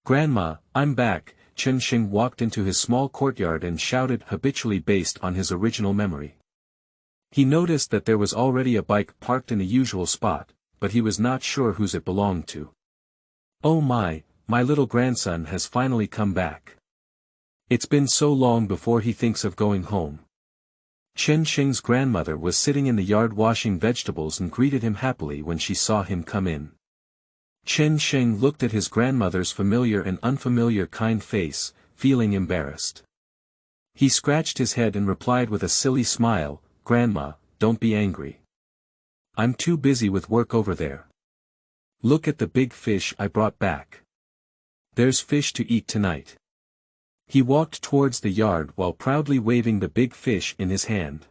"Grandma, I'm back," Chen Sheng walked into his small courtyard and shouted habitually based on his original memory. He noticed that there was already a bike parked in the usual spot, but he was not sure whose it belonged to. "Oh my little grandson has finally come back. It's been so long before he thinks of going home." Chen Sheng's grandmother was sitting in the yard washing vegetables and greeted him happily when she saw him come in. Chen Sheng looked at his grandmother's familiar and unfamiliar kind face, feeling embarrassed. He scratched his head and replied with a silly smile, "Grandma, don't be angry. I'm too busy with work over there. Look at the big fish I brought back. There's fish to eat tonight." He walked towards the yard while proudly waving the big fish in his hand.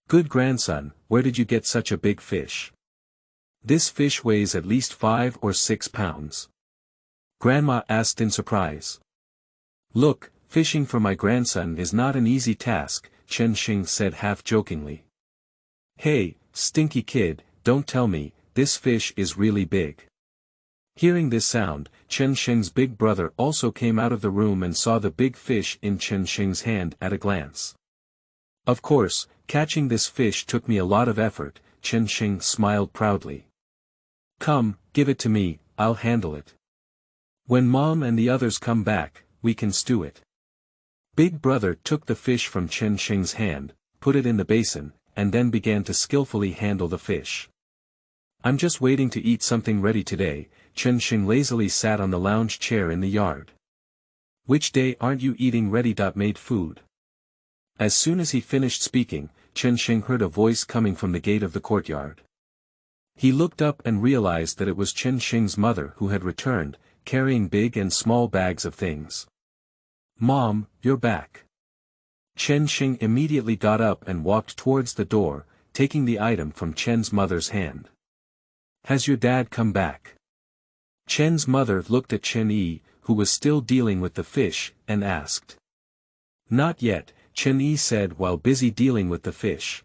"Good grandson, where did you get such a big fish? This fish weighs at least 5 or 6 pounds. Grandma asked in surprise. "Look, fishing for my grandson is not an easy task," Chen Sheng said half-jokingly. "Hey, stinky kid, don't tell me, this fish is really big." Hearing this sound, Chen Sheng's big brother also came out of the room and saw the big fish in Chen Sheng's hand at a glance. "Of course, catching this fish took me a lot of effort," Chen Sheng smiled proudly. "Come, give it to me, I'll handle it. When Mom and the others come back, we can stew it." Big brother took the fish from Chen Sheng's hand, put it in the basin, and then began to skillfully handle the fish. "I'm just waiting to eat something ready today." Chen Sheng lazily sat on the lounge chair in the yard. "Which day aren't you eating ready-made food?" As soon as he finished speaking, Chen Sheng heard a voice coming from the gate of the courtyard. He looked up and realized that it was Chen Sheng's mother who had returned, carrying big and small bags of things. "Mom, you're back." Chen Sheng immediately got up and walked towards the door, taking the item from Chen's mother's hand. "Has your dad come back?" Chen's mother looked at Chen Yi, who was still dealing with the fish, and asked. "Not yet," Chen Yi said while busy dealing with the fish.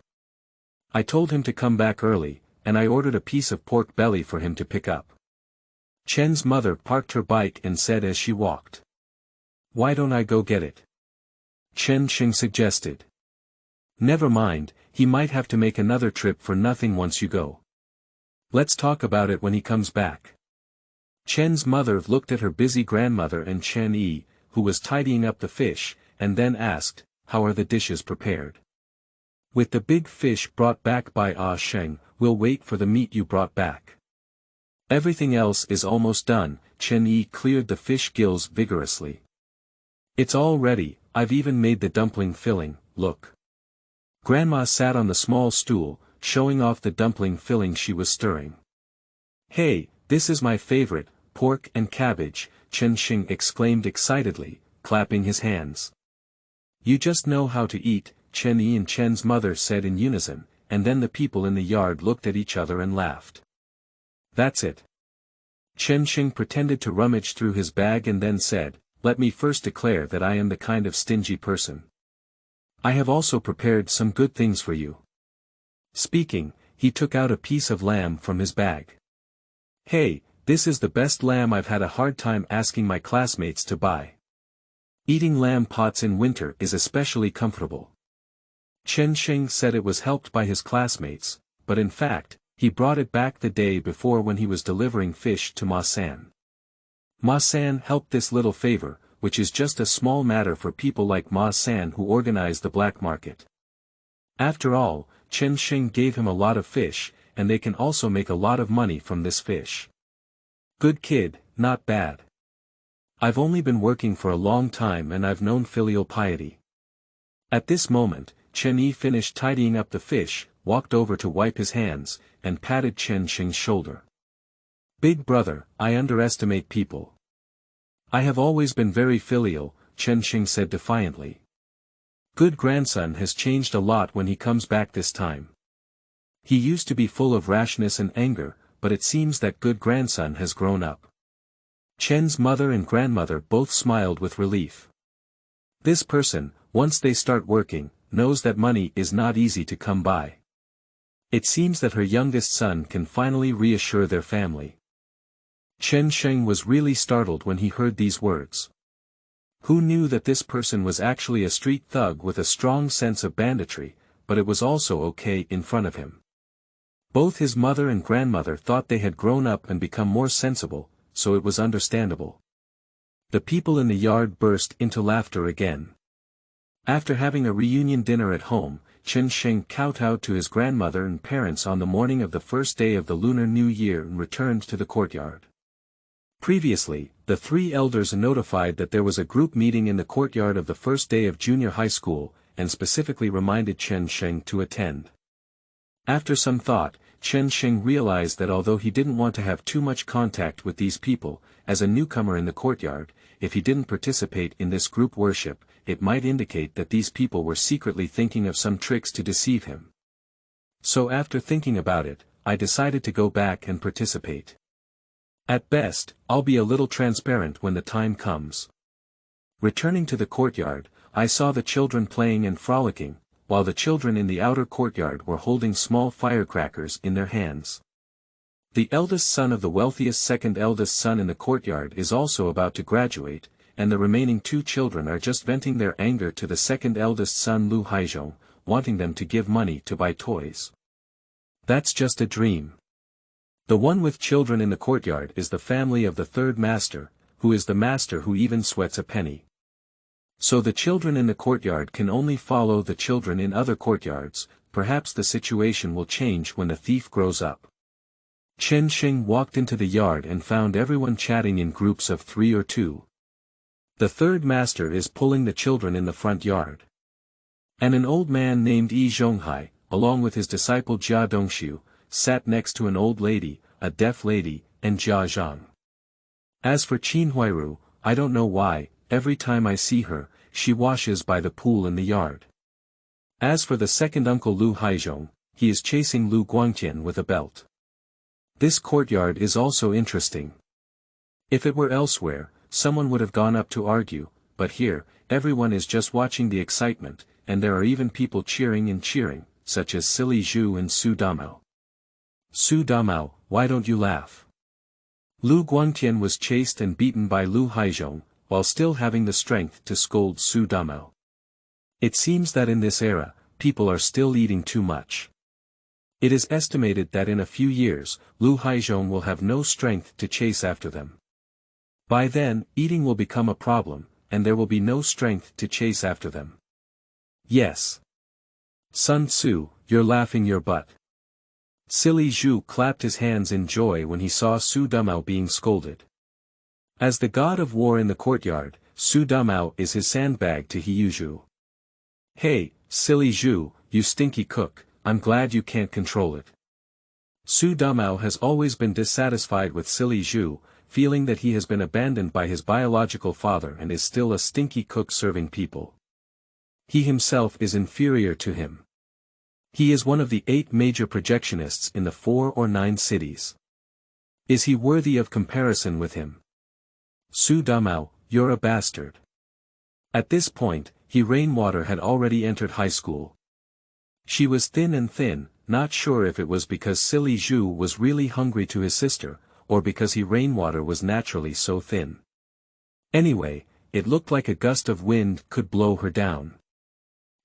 "I told him to come back early, and I ordered a piece of pork belly for him to pick up." Chen's mother parked her bike and said as she walked. "Why don't I go get it?" Chen Sheng suggested. "Never mind, he might have to make another trip for nothing once you go. Let's talk about it when he comes back." Chen's mother looked at her busy grandmother and Chen Yi, who was tidying up the fish, and then asked, "How are the dishes prepared?" "With the big fish brought back by Sheng, we'll wait for the meat you brought back. Everything else is almost done." Chen Yi cleared the fish gills vigorously. "It's all ready, I've even made the dumpling filling, look." Grandma sat on the small stool, showing off the dumpling filling she was stirring. "Hey, this is my favorite, pork and cabbage," Chen Sheng exclaimed excitedly, clapping his hands. "You just know how to eat," Chen Yi and Chen's mother said in unison, and then the people in the yard looked at each other and laughed. "That's it." Chen Sheng pretended to rummage through his bag and then said, "Let me first declare that I am the kind of stingy person. I have also prepared some good things for you." Speaking, he took out a piece of lamb from his bag. "Hey, this is the best lamb I've had a hard time asking my classmates to buy. Eating lamb pots in winter is especially comfortable." Chen Sheng said it was helped by his classmates, but in fact, he brought it back the day before when he was delivering fish to Ma San. Ma San helped this little favor, which is just a small matter for people like Ma San who organize the black market. After all, Chen Sheng gave him a lot of fish, and they can also make a lot of money from this fish. "Good kid, not bad. I've only been working for a long time and I've known filial piety." At this moment, Chen Yi finished tidying up the fish, walked over to wipe his hands, and patted Chen Sheng's shoulder. "Big brother, I underestimate people. I have always been very filial," Chen Sheng said defiantly. "Good grandson has changed a lot when he comes back this time. He used to be full of rashness and anger, but it seems that good grandson has grown up." Chen's mother and grandmother both smiled with relief. This person, once they start working, knows that money is not easy to come by. It seems that her youngest son can finally reassure their family. Chen Sheng was really startled when he heard these words. Who knew that this person was actually a street thug with a strong sense of banditry, but it was also okay in front of him. Both his mother and grandmother thought they had grown up and become more sensible, so it was understandable. The people in the yard burst into laughter again. After having a reunion dinner at home, Chen Sheng kowtowed to his grandmother and parents on the morning of the first day of the Lunar New Year and returned to the courtyard. Previously, the three elders notified that there was a group meeting in the courtyard of the first day of junior high school, and specifically reminded Chen Sheng to attend. After some thought, Chen Sheng realized that although he didn't want to have too much contact with these people, as a newcomer in the courtyard, if he didn't participate in this group worship, it might indicate that these people were secretly thinking of some tricks to deceive him. So after thinking about it, I decided to go back and participate. At best, I'll be a little transparent when the time comes. Returning to the courtyard, I saw the children playing and frolicking, while the children in the outer courtyard were holding small firecrackers in their hands. The eldest son of the wealthiest second eldest son in the courtyard is also about to graduate, and the remaining two children are just venting their anger to the second eldest son Lu Haizhong, wanting them to give money to buy toys. That's just a dream. The one with children in the courtyard is the family of the third master, who is the master who even sweats a penny. So the children in the courtyard can only follow the children in other courtyards. Perhaps the situation will change when the thief grows up. Chen Sheng walked into the yard and found everyone chatting in groups of 3 or 2. The third master is pulling the children in the front yard. And an old man named Zhonghai, along with his disciple Jia Dongxiu, sat next to an old lady, a deaf lady, and Jia Zhang. As for Qin Huairu, I don't know why, every time I see her, she washes by the pool in the yard. As for the second uncle Lu Haizhong, he is chasing Lu Guangtian with a belt. This courtyard is also interesting. If it were elsewhere, someone would have gone up to argue, but here, everyone is just watching the excitement, and there are even people cheering, such as Silly Zhu and Su Damao. Su Damao, why don't you laugh? Lu Guangtian was chased and beaten by Lu Haizhong, while still having the strength to scold Su Damao. It seems that in this era, people are still eating too much. It is estimated that in a few years, Lu Haizhong will have no strength to chase after them. By then, eating will become a problem, and there will be no strength to chase after them. Yes. Sun Tzu, you're laughing your butt. Silly Zhu clapped his hands in joy when he saw Su Damao being scolded. As the god of war in the courtyard, Su Damao is his sandbag to Zhu. Hey, Silly Zhu, you stinky cook, I'm glad you can't control it. Su Damao has always been dissatisfied with Silly Zhu, feeling that he has been abandoned by his biological father and is still a stinky cook serving people. He himself is inferior to him. He is one of the 8 major projectionists in the 4 or 9 cities. Is he worthy of comparison with him? Su Damao, you're a bastard. At this point, Rainwater had already entered high school. She was thin, not sure if it was because Silly Zhu was really hungry to his sister, or because Rainwater was naturally so thin. Anyway, it looked like a gust of wind could blow her down.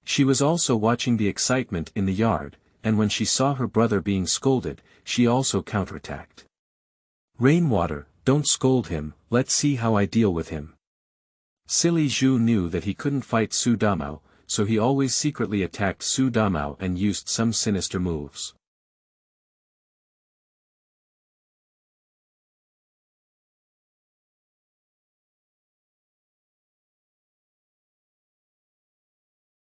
She was also watching the excitement in the yard, and when she saw her brother being scolded, she also counterattacked. Rainwater, don't scold him, let's see how I deal with him. Silly Zhu knew that he couldn't fight Su Damao, so he always secretly attacked Su Damao and used some sinister moves.